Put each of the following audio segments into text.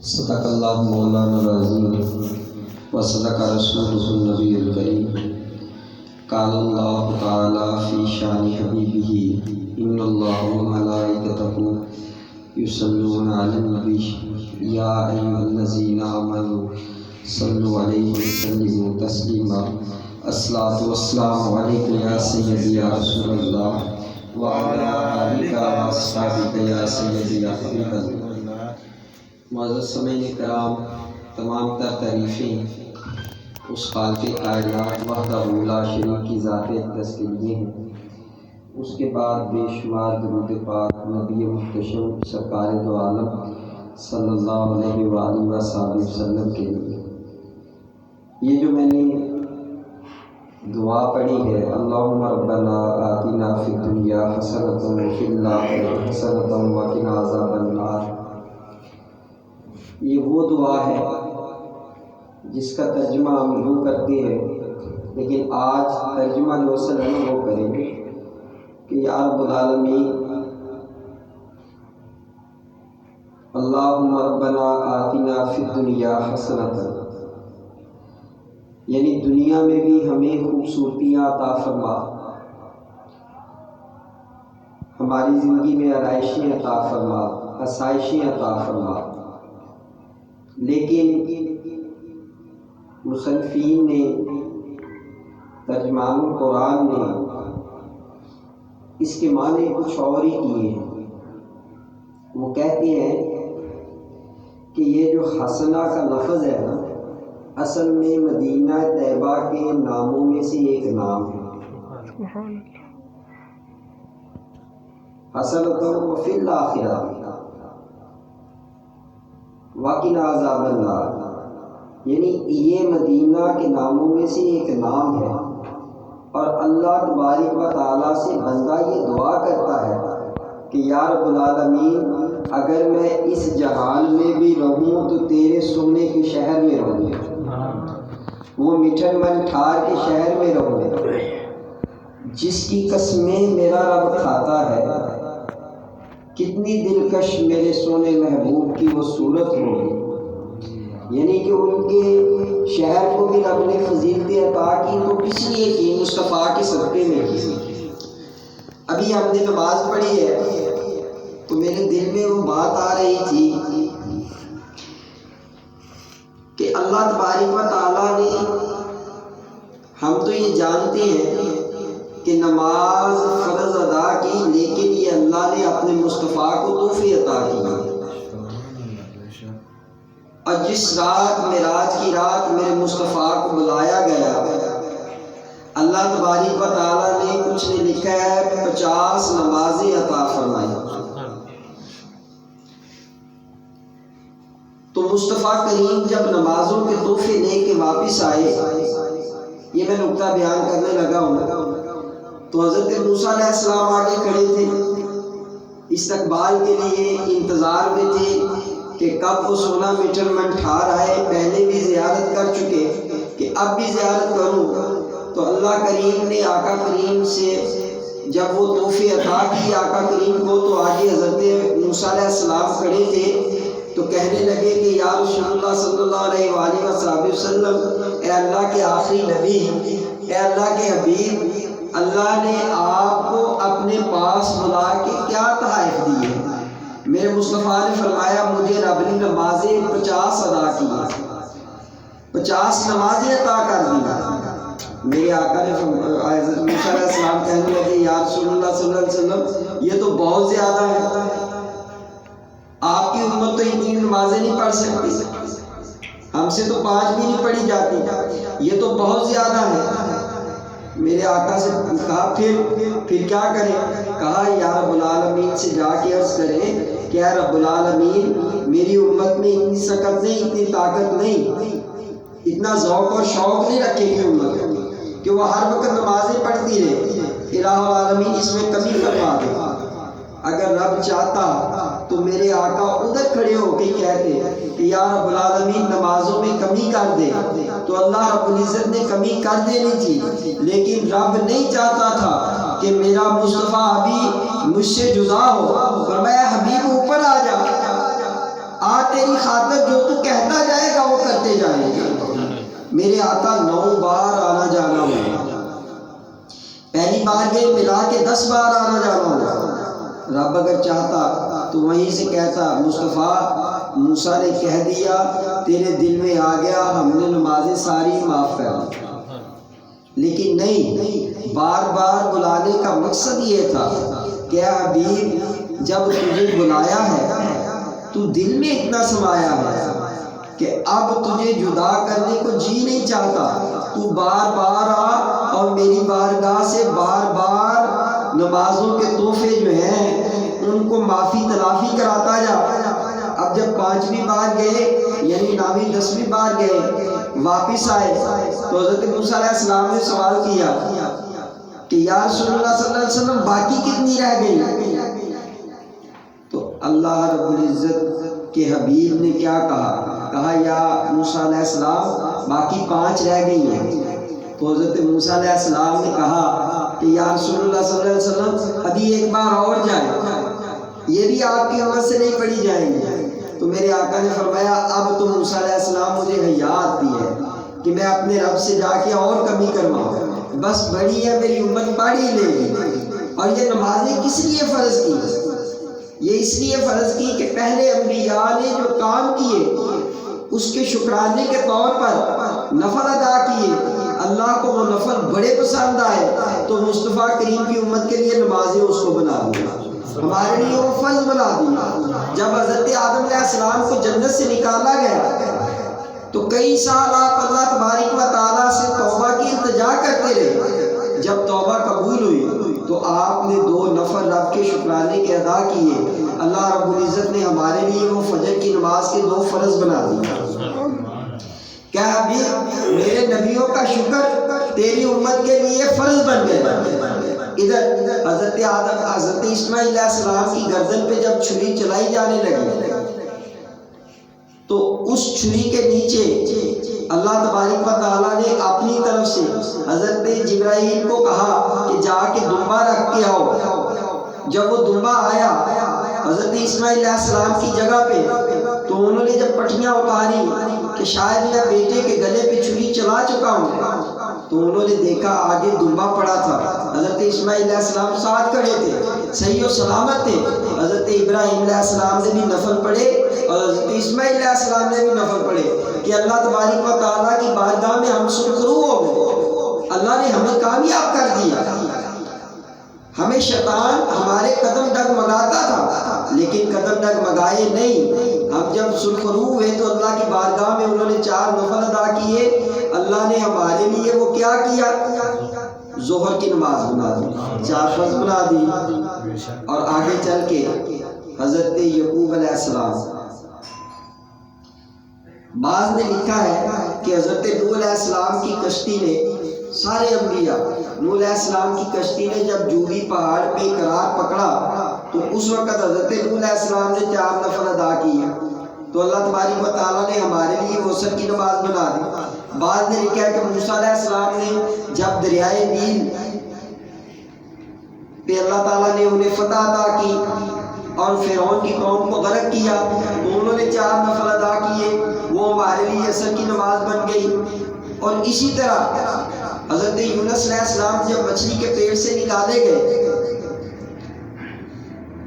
صدق اللہ مولانا العظیم و صدق رسولہ النبی الکریم۔ قال اللہ تعالی فی شان حبیبہ ان اللہ و ملائکتہ یصلون علی النبی یا ایھا الذین آمنوا صلوا علیہ وسلموا تسلیما۔ الصلاۃ والسلام علیک یا سیدی یا رسول اللہ وعلی آلک و اصحابک یا سیدی یا حبیب اللہ۔ معزز سامعین کرام، تمام تر تعریفیں اس خالق کائنات وحدہ لا شریک کی ذات اقدس کے لیے ہیں۔ اس کے بعد بے شمار درود پاک نبی محتشم سرکار دو عالم صلی اللہ علیہ وآلہ وسلم کے لیے۔ یہ جو میں نے دعا پڑھی ہے، اللہم ربنا آتنا فی الدنیا حسنۃ وفی الآخرۃ حسنۃ وقنا عذاب النار، یہ وہ دعا ہے جس کا ترجمہ ہم یوں کرتے ہیں، لیکن آج ترجمہ جو اصل ہے وہ کریں گے کہ یا رب العالمین اللہم ربنا آتنا فی الدنیا حسنۃ، یعنی دنیا میں بھی ہمیں خوبصورتیاں عطا فرما، ہماری زندگی میں آرائشیں عطا فرما، آسائشیں عطا فرما۔ لیکن مصنفین نے، ترجمان القرآن نے اس کے معنی کچھ اور ہی کیے ہیں۔ وہ کہتے ہیں کہ یہ جو حسنہ کا لفظ ہے نا، اصل میں مدینہ طیبہ کے ناموں میں سے ایک نام ہے، حسنۃ وفی الآخرۃ وقنا عذاب النار، یعنی یہ مدینہ کے ناموں میں سے ایک نام ہے۔ اور اللہ تبارک و تعالیٰ سے بندہ یہ دعا کرتا ہے کہ یا رب العالمین اگر میں اس جہان میں بھی رہوں تو تیرے سونے کے شہر میں رہوں گا، وہ مٹھن من ٹھار کے شہر میں رہوں گا، جس کی قسمیں میرا رب کھاتا ہے۔ کتنی دلکش میرے سونے محبوب کی وہ صورت ہوگی، یعنی کہ ان کے شہر کو بھی رب نے فضیلتیں عطا کی تو کس لیے کی؟ مصطفیٰ کے صدقے میں کی۔ ابھی ہم نے نماز پڑھی ہے تو میرے دل میں وہ بات آ رہی تھی کہ اللہ تبارک و تعالیٰ نے، ہم تو یہ جانتے ہیں کہ نماز فرض ادا کی، لیکن یہ اللہ نے اپنے مصطفیٰ کو تحفے عطا کیا۔ اور جس رات معراج کی رات میرے مصطفیٰ کو بلایا گیا، اللہ تبارک و تعالیٰ نے کچھ نے لکھا ہے 50 نمازیں عطا فرمائی۔ تو مصطفیٰ کریم جب نمازوں کے تحفے لے کے واپس آئے، یہ میں نقطہ بیان کرنے لگا ہوں، تو حضرت موسیٰ علیہ السلام آگے کھڑے تھے، استقبال کے لیے انتظار میں تھے کہ کب وہ سونا میٹر من ٹھار آئے۔ پہلے بھی زیارت کر چکے کہ اب بھی زیارت کروں، تو اللہ کریم نے آقا کریم سے جب وہ تحفے عطا کی آقا کریم کو، تو آگے حضرت موسیٰ علیہ السلام کھڑے تھے تو کہنے لگے کہ یا رسول اللہ صلی اللہ علیہ وآلہ وسلم، اے اللہ کے آخری نبی، اے اللہ کے حبیب، اللہ نے آپ کو اپنے پاس بلا کے کیا تحائف دی ہے؟ میرے مصطفیٰ نے فرمایا مجھے رب نے نمازیں 50 ادا کی، 50 نمازیں عطا کر دی۔ میرے آقا نے حضرت موسیٰ علیہ السلام کہنے لگے یا رسول اللہ صلی اللہ علیہ وسلم، یہ تو بہت زیادہ ہے، آپ کی امت تو اتنی نمازیں نہیں پڑھ سکتی، ہم سے تو 5 بھی نہیں پڑھی جاتی، یہ تو بہت زیادہ ہے۔ میرے آقا سے کہا پھر کیا کریں؟ کہا یا رب العالمین سے جا کے عرض کریں کہ اے رب العالمین میری امت میں اتنی سکت نہیں، اتنی طاقت نہیں، اتنا ذوق اور شوق نہیں رکھے گی امت کہ وہ ہر وقت نمازیں پڑھتی رہے، الہ العالمین اس میں کمی فرما دے۔ اگر رب چاہتا تو میرے آقا ادھر کھڑے ہو کے کہتے کہ یا رب العالمین نمازوں میں کمی کر دے، تو اللہ رب العزت نے کمی کر دینی تھی، لیکن رب نہیں چاہتا تھا کہ میرا مصطفیٰ ابھی مجھ سے جدا ہو۔ فرمایا حبیب اوپر آ جا، تیری خاطر جو جائیں گے. میرے آقا 9 بار آنا جانا ہوگا. پہلی بار گئے ملا کے 10 بار آنا جانا ہوگا. رب اگر چاہتا تو وہیں سے کہتا مصطفیٰ موسیٰ نے کہہ دیا تیرے دل میں آ گیا, ہم نے نمازیں ساری معاف کر دی. لیکن نہیں, بار بار بلانے کا مقصد یہ تھا کہ اے حبیب جب تجھے بلایا ہے تو دل میں اتنا سمایا ہے کہ اب تجھے جدا کرنے کو جی نہیں چاہتا. تو بار بار آ اور میری بارگاہ سے بار بار نمازوں کے تحفے جو ہیں ان کو معافی تلافی کراتا جا. اب جب 5ویں بار گئے یعنی 9ویں 10ویں بار گئے واپس آئے تو حضرت موسیٰ علیہ السلام نے سوال کیا کہ یا رسول اللہ صلی اللہ علیہ وسلم باقی کتنی رہ گئی؟ تو اللہ رب العزت کے حبیب نے کیا کہا یا موسیٰ علیہ السلام باقی 5 رہ گئی ہیں. تو حضرت موسیٰ علیہ السلام نے کہا کہ یا رسول اللہ صلی اللہ علیہ وسلم ابھی ایک بار اور جائے, یہ بھی آپ کی امت سے نہیں پڑھی جائیں گے. تو میرے آقا نے فرمایا اب تو موسیٰ علیہ السلام مجھے حیا آتی ہے کہ میں اپنے رب سے جا کے اور کمی کرواؤں, بس بڑی ہے میری امت پڑھ ہی لے گی. اور یہ نمازیں کس لیے فرض کی؟ یہ اس لیے فرض کی کہ پہلے انبیاء نے جو کام کیے اس کے شکرانے کے طور پر نفل ادا کیے, اللہ کو وہ نفل بڑے پسند آئے تو مصطفیٰ کریم کی امت کے لیے نمازیں اس کو بنا دی, ہمارے لیے وہ فرض بنا دی. جب حضرت آدم علیہ السلام کو جنت سے نکالا گیا تو کئی سال آپ اللہ تبارک و تعالیٰ سے توبہ کی التجا کرتے رہے. جب توبہ قبول ہوئی تو آپ نے 2 نفل رب کے شکرانے کے ادا کیے. اللہ رب العزت نے ہمارے لیے وہ فجر کی نماز کے 2 فرض بنا دی. کیا ابھی میرے نبیوں کا شکر تیری امت کے لیے فرض بن گیا. ادھر حضرت آدم حضرت اسماعیل علیہ السلام کی گردن پہ جب چھری چلائی جانے لگی تو اس چھری کے نیچے اللہ تبارک و تعالیٰ نے اپنی طرف سے حضرت جبرائیل کو کہا کہ جا کے دمبا رکھ کے آؤ. جب وہ دمبا آیا حضرت اسماعیل علیہ السلام کی جگہ پہ تو انہوں نے جب پٹیاں اتاری کہ شاید میں بیٹے کے گلے پہ چھری چلا چکا ہوں تو انہوں نے دیکھا آگے دمبا پڑا تھا. حضرت اسماعیل علیہ السلام ساتھ کھڑے تھے, صحیح و سلامت تھے. حضرت ابراہیم علیہ السلام نے بھی نفل پڑھے اور حضرت اسماعیل علیہ السلام نے بھی نفل پڑھے کہ اللہ تبارک و تعالیٰ کی بارگاہ میں ہم سرخرو ہو گئے. اللہ نے ہمیں کامیاب کر دیا. ہمیں شیطان ہمارے قدم ڈگمگاتا تھا لیکن قدم ڈگمگائے نہیں. ہم جب سرخرو ہوئے تو اللہ کی بارگاہ میں انہوں نے 4 نفل ادا کیے. اللہ نے ہمارے لیے وہ کیا کیا, ظہر کی نماز بنا دی, 4 فرض بنا دی. اور آگے چل کے حضرت یعقوب علیہ السلام, بعض نے لکھا ہے کہ حضرت نوح علیہ السلام کی کشتی نے سارے انبیاء نوح علیہ السلام کی کشتی نے جب جوہی پہاڑ پہ قرار پکڑا تو اس وقت حضرت نوح علیہ السلام نے 4 نفل ادا کیے تو اللہ تبارک و تعالیٰ نے ہمارے لیے غسل کی نماز بنا دی. بعض نے لکھا ہے کہ موسیٰ علیہ السلام نے جب دریائے نیل پہ اللہ تعالیٰ نے انہیں فتح عطا کی اور فرعون کی قوم کو غرق کیا تو انہوں نے 4 نفل ادا کیے, وہ ہمارے لیے عصر کی نماز بن گئی. اور اسی طرح حضرت یونس علیہ السلام جب مچھلی کے پیٹ سے نکالے گئے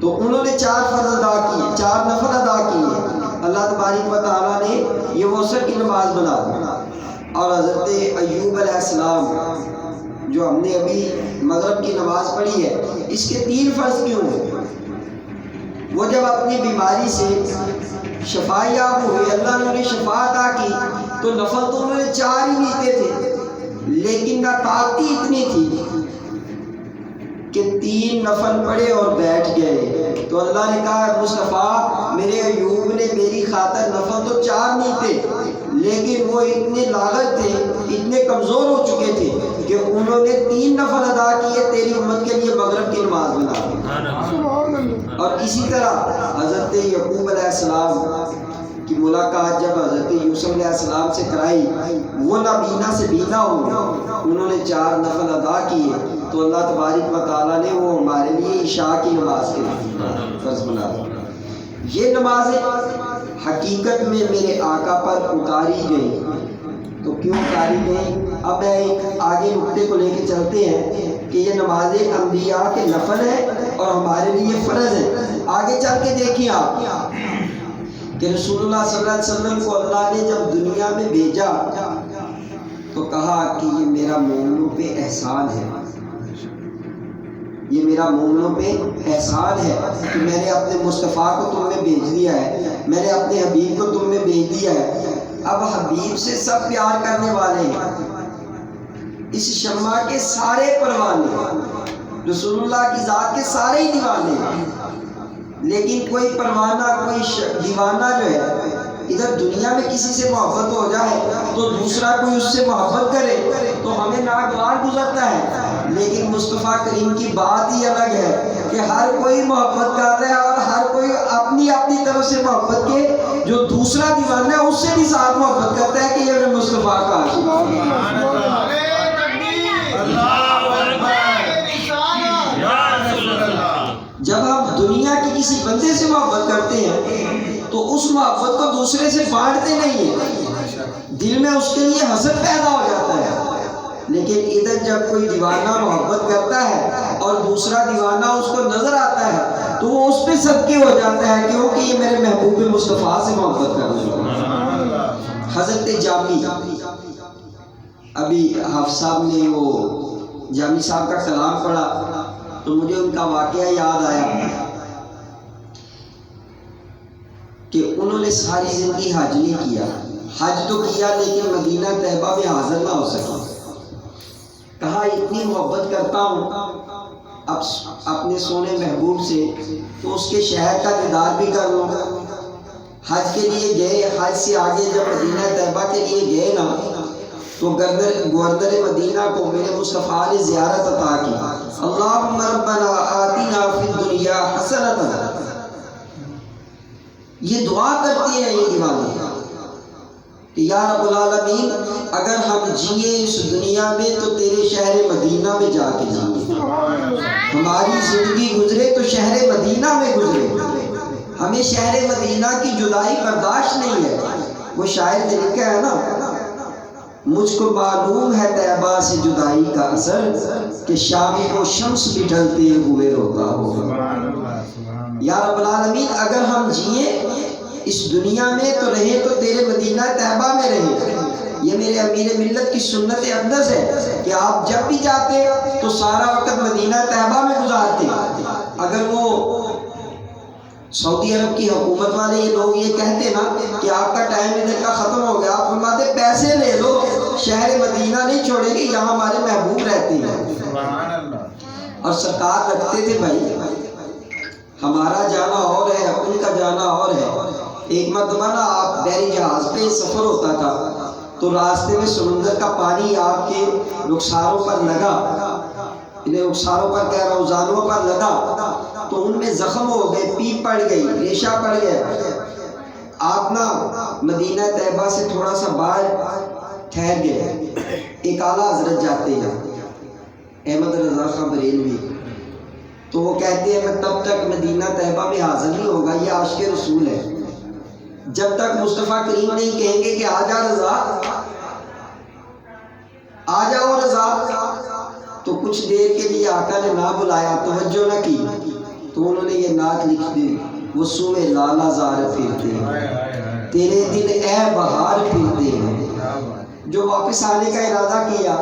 تو انہوں نے 4 فرض ادا کیے, 4 نفل ادا کیے. اللہ تبارک و تعالیٰ نے یہ وہ عصر کی نماز بنا دی. اور حضرت ایوب علیہ السلام جو ہم نے ابھی مغرب کی نماز پڑھی ہے اس کے 3 فرض کیوں ہیں؟ وہ جب اپنی بیماری سے شفا یاب ہوئے, اللہ نے انہیں شفا عطا کی تو نفل تو انہوں نے 4 ہی لیتے تھے لیکن طاقتی اتنی تھی کہ 3 نفل پڑے اور بیٹھ گئے. تو اللہ نے کہا مصطفیٰ میرے ایوب نے میری خاطر نفل تو 4 نہیں تھے لیکن وہ اتنے لاغر تھے, اتنے کمزور ہو چکے تھے کہ انہوں نے 3 نفل ادا کیے تیری امت کے لیے مغرب کی نماز بنا دی. اور اسی طرح حضرت یعقوب علیہ السلام کی ملاقات جب حضرت یوسف علیہ السلام سے کرائی وہ نابینا سے بینا ہو, انہوں نے 4 نفل ادا کیے تو اللہ تبارک و تعالیٰ نے وہ ہمارے لیے عشاء کی نماز کے فرض بنا دی. یہ نمازیں حقیقت میں میرے آقا پر اتاری گئی. تو کیوں اتاری گئی؟ اب میں ایک آگے نقطے کو لے کے چلتے ہیں کہ یہ نمازیں انبیاء کے نفل ہے اور ہمارے لیے فرض ہے. آگے چل کے دیکھیں آپ کہ رسول اللہ صلی اللہ علیہ وسلم کو اللہ نے جب دنیا میں بھیجا تو کہا کہ یہ میرا مومنوں پہ احسان ہے، یہ میرا مومنوں پہ احسان ہے کہ میں نے اپنے مصطفیٰ کو تم میں بھیج دیا ہے، میں نے اپنے حبیب کو تم میں بھیج دیا ہے. اب حبیب سے سب پیار کرنے والے ہیں، اس شمع کے سارے پروانے، رسول اللہ کی ذات کے سارے ہی دیوانے ہیں. لیکن کوئی پروانہ، کوئی دیوانہ جو ہے ادھر دنیا میں کسی سے محبت ہو جائے تو دوسرا کوئی اس سے محبت کرے تو ہمیں ناگوار گزرتا ہے. لیکن مصطفیٰ کریم کی بات ہی الگ ہے کہ ہر کوئی محبت کر رہا ہے اور ہر کوئی اپنی اپنی طرف سے محبت کے، جو دوسرا دیوانہ ہے اس سے بھی ساتھ محبت کرتا ہے کہ یہ میرے مصطفیٰ کا عاشق ہے. جب ہم دنیا کے کسی بندے سے محبت کرتے ہیں تو اس محبت کو دوسرے سے بانٹتے نہیں ہیں، دل میں اس کے لیے حسد پیدا ہو جاتا ہے. لیکن ادھر جب کوئی دیوانہ محبت کرتا ہے اور دوسرا دیوانہ اس کو نظر آتا ہے تو وہ اس پہ صدقے ہو جاتا ہے کیونکہ یہ میرے محبوب مصطفیٰ سے محبت کر رہا ہے. حضرت جامی، ابھی حافظ صاحب نے وہ جامی صاحب کا کلام پڑھا تو مجھے ان کا واقعہ یاد آیا کہ انہوں نے ساری زندگی حج نہیں کیا. حج تو کیا لیکن مدینہ طیبہ میں حاضر نہ ہو سکا. کہا اتنی محبت کرتا ہوں اب اپنے سونے محبوب سے تو اس کے شہر کا دیدار بھی کر لوں. حج کے لیے گئے، حج سے آگے جب مدینہ طیبہ کے لیے گئے نا تو گوردر مدینہ کو میرے مصطفیٰ نے زیارت عطا کی. اللہم ربنا آتنا فی الدنیا حسنۃ، یہ دعا کرتی ہیں یہ دیوانے کہ یا رب العالمین اگر ہم جئیں اس دنیا میں تو تیرے شہر مدینہ میں جا کے جائیں، ہماری زندگی گزرے تو شہر مدینہ میں گزرے، ہمیں شہر مدینہ کی جدائی برداشت نہیں ہے. وہ شاعر نے لکھا ہے نا، مجھ کو معلوم ہے طیبہ سے جدائی کا اثر کہ شامی کو شمس بھی ڈھلتے ہوئے روتا ہوگا. یا رب العالمین اگر ہم جئیں اس دنیا میں تو رہیں تو تیرے مدینہ طیبہ میں رہیں. یہ میرے امیر ملت کی سنت اقدس ہے کہ آپ جب بھی جاتے تو سارا وقت مدینہ طیبہ میں گزارتے. اگر وہ سعودی عرب کی حکومت والے یہ لوگ یہ کہتے نا کہ آپ کا ٹائم ادھر کا ختم ہو گیا، آپ فرماتے پیسے لے لو، شہر مدینہ نہیں چھوڑیں گے، یہاں ہمارے محبوب رہتے ہیں. اور سرکار رکھتے تھے بھائی، ہمارا جانا اور ہے، ان کا جانا اور ہے. ایک مرتبہ نا آپ بحری جہاز پہ سفر ہوتا تھا تو راستے میں سمندر کا پانی آپ کے رخساروں پر لگا، انہیں رخساروں پر کہہ رہا ہوں زانوں پر لگا تو ان میں زخم ہو گئے، پیپ پڑ گئی، ریشہ پڑ گیا. آپ نا مدینہ طیبہ سے تھوڑا سا باہر ٹھہر گئے. ایک اعلیٰ حضرت جاتے ہیں احمد رضا خان بریلوی، تو وہ کہتے ہیں میں تب تک مدینہ طیبہ میں حاضر نہیں ہوگا، یہ عاشق رسول ہے، جب تک مصطفیٰ کریم نہیں کہیں گے کہ آ جا رضا، آ جاؤ رضا. تو کچھ دیر کے لیے آقا نے نہ بلایا، توجہ نہ کی تو انہوں نے یہ نعت لکھ دی، وہ سوئے لالا زار پھرتے ہیں، تیرے دل اے بہار پھرتے ہیں. جو واپس آنے کا ارادہ کیا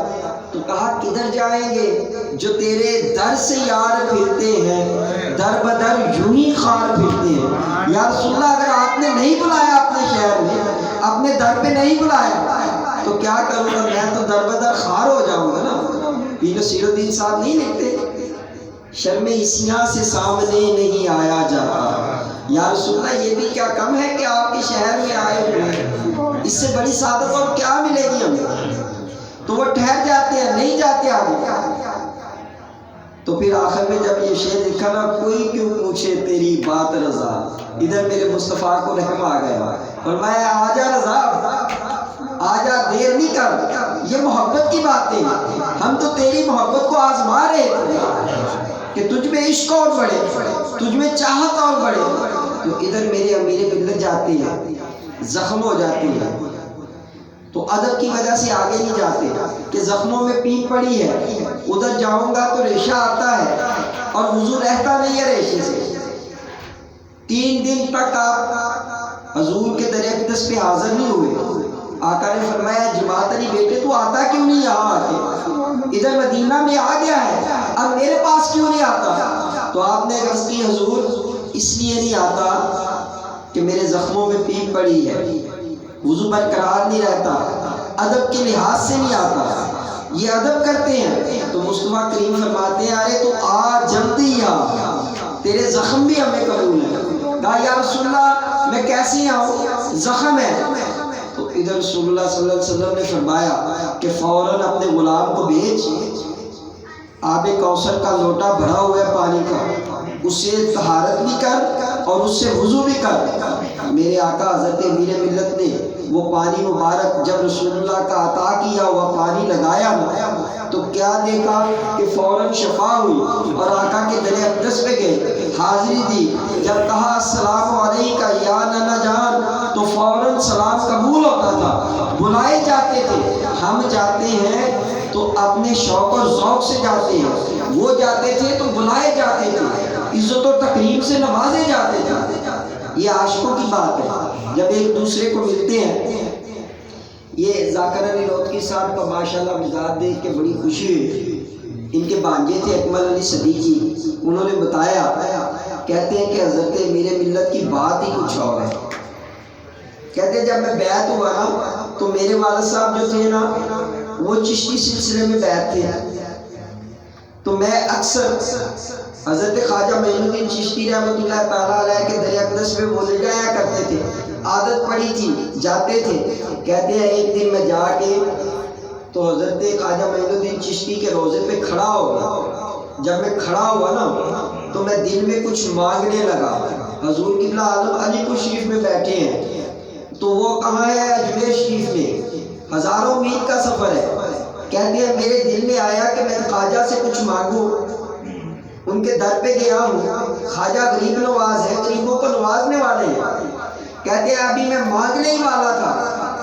تو کہا کدھر جائیں گے جو تیرے در سے یار پھرتے ہیں، در بدر یوں ہی خار پھرتے ہیں. یا رسول اللہ اگر آپ نے نہیں بلایا اپنے شہر میں، اپنے در پہ نہیں بلایا تو کیا کروں گا میں، تو در بدر خار ہو جاؤں گا نا. پیر نصیر الدین صاحب نہیں لکھتے شرم اسیاں سے سامنے نہیں آیا جاتا. یا رسول اللہ یہ بھی کیا کم ہے کہ آپ کے شہر میں آئے ہوئے ہیں، اس سے بڑی سعادت اور کیا ملے گی ہمیں. تو وہ ٹھہر جاتے ہیں، نہیں جاتے آگے. تو پھر آخر میں جب یہ شعر لکھا نا، کوئی کیوں پوچھے تیری بات رضا، ادھر میرے مصطفیٰ کو رحم آ گیا، فرمایا آ جا رضا، آ جا، دیر نہیں کر. یہ محبت کی باتیں ہیں، ہم تو تیری محبت کو آزما رہے تھے کہ تجھ میں عشق اور بڑھے، تجھ میں چاہت اور بڑھے. تو ادھر میرے امیر ملت جاتے ہیں، زخم ہو جاتے ہیں، تو ادب کی وجہ سے آگے نہیں جاتے کہ زخموں میں پیپ پڑی ہے، ادھر جاؤں گا تو ریشہ آتا ہے اور وضو رہتا نہیں ہے ریشے سے۔ 3 دن تک آپ حضور کے در اقدس پہ حاضر نہیں ہوئے۔ آقا نے فرمایا جماعت علی بیٹے تو آتا کیوں نہیں یہاں آتے؟ ادھر مدینہ میں آ گیا ہے، اب میرے پاس کیوں نہیں آتا؟ تو آپ نے عرض کی حضور اس لیے نہیں آتا کہ میرے زخموں میں پیپ پڑی ہے، وضو برقرار نہیں رہتا، ادب کے لحاظ سے نہیں آتا، یہ ادب کرتے ہیں۔ تو مصطفیٰ کریم فرماتے ہیں ارے تو آ جلدی آ، تیرے زخم بھی ہمیں قبول ہے۔ کہا یا رسول اللہ میں کیسے آؤں، زخم ہے۔ تو ادھر رسول اللہ صلی اللہ علیہ وسلم نے فرمایا کہ فوراً اپنے غلام کو بھیج، آب کوثر کا لوٹا بھرا ہوا ہے پانی کا، اس سے طہارت بھی کر اور اس سے وضو بھی کر۔ میرے آقا حضرت امیر ملت نے وہ پانی مبارک جب رسول اللہ کا عطا کیا ہوا پانی لگایا تو کیا دیکھا کہ فوراً شفا ہوئی اور آقا کے در اقدس پہ گئے، حاضری دی۔ جب کہا السلام علیکہ یا نانا جان تو فوراً سلام قبول ہوتا تھا، بلائے جاتے تھے۔ ہم جاتے ہیں تو اپنے شوق اور ذوق سے جاتے ہیں، وہ جاتے تھے تو بلائے جاتے تھے، عزت و تکریم سے نوازے جاتے تھے۔ یہ عاشقوں کی بات ہے جب ایک دوسرے کو ملتے ہیں۔ یہ ذاکر علی روتکی صاحب کا ماشاءاللہ مزاج دیکھ کے بڑی خوشی ہوئی۔ ان کے بھانجے تھے اکمل علی صدیقی، انہوں نے بتایا، کہتے ہیں کہ حضرت امیر ملت کی بات ہی کچھ اور ہے۔ کہتے ہیں جب میں بیعت ہوا نا تو میرے والد صاحب جو تھے نا وہ چشتی سلسلے میں بیعت تھے، تو میں اکثر حضرت خواجہ معین الدین چشتی رحمۃ اللہ تعالیٰ علیہ کے در اقدس میں وہ لے جایا کرتے تھے، عادت پڑی تھی، جاتے تھے۔ کہتے ہیں ایک دن میں جا کے تو حضرت خواجہ معین الدین چشتی کے روضے پہ کھڑا ہو گیا۔ جب میں کھڑا ہوا نا تو میں دل میں کچھ مانگنے لگا۔ حضور قبلہ عالم علی پور شریف میں بیٹھے ہیں، تو وہ کہاں ہے؟ اجمیر شریف میں، ہزاروں میل کا سفر ہے۔ کہتے ہیں میرے دل میں آیا کہ میں خواجہ سے کچھ مانگوں، ان کے در پہ گیا ہوں، خواجہ غریب نواز ہے، غریبوں کو نوازنے والے ہیں۔ کہتے ہیں ابھی میں مانگنے ہی والا تھا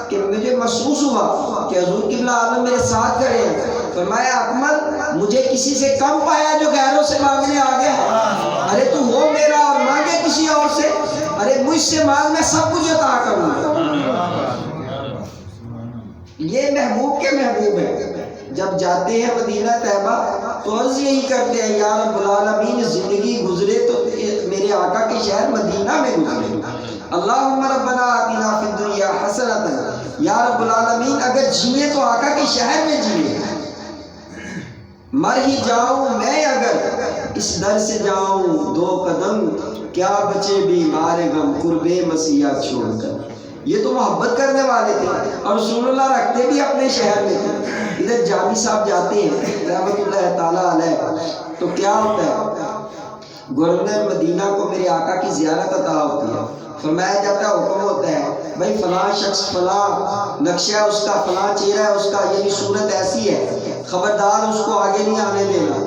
کہ مجھے محسوس ہوا کہ حضور قبلہ عالم میرے ساتھ کھڑے ہیں۔ فرمایا اکمل مجھے کسی سے کم پایا جو غیروں سے مانگنے آ گیا؟ ارے تو ہو میرا اور مانگے کسی اور سے؟ ارے مجھ سے مانگ میں سب کچھ عطا کروں گا۔ یہ محبوب کے محبوب ہے۔ جب جاتے ہیں مدینہ طیبہ تو عرض یہی کرتے ہیں یا رب العالمین زندگی گزرے تو میرے آقا کے شہر مدینہ میں گزرے۔ اللہم ربنا آتنا فی الدنیا حسنۃ، یا رب العالمین اگر جیے تو آقا کے شہر میں جیے، مر ہی جاؤں میں اگر اس در سے جاؤں 2 قدم، کیا بچے بیمار غم قرب مسیح چھوڑ کر۔ یہ تو محبت کرنے والے تھے اور رسول اللہ رکھتے بھی اپنے شہر میں تھے۔ ادھر جامی صاحب جاتے ہیں رحمت اللہ تعالیٰ علیہ، تو کیا ہوتا ہے؟ گورنر مدینہ کو میرے آقا کی زیارت عطا ہوتی ہے، فرمایا جاتا ہے، حکم ہوتا ہے بھائی فلاں شخص فلاں نقشہ ہے اس کا، فلاں چہرہ ہے اس کا، یعنی صورت ایسی ہے، خبردار اس کو آگے نہیں آنے دینا۔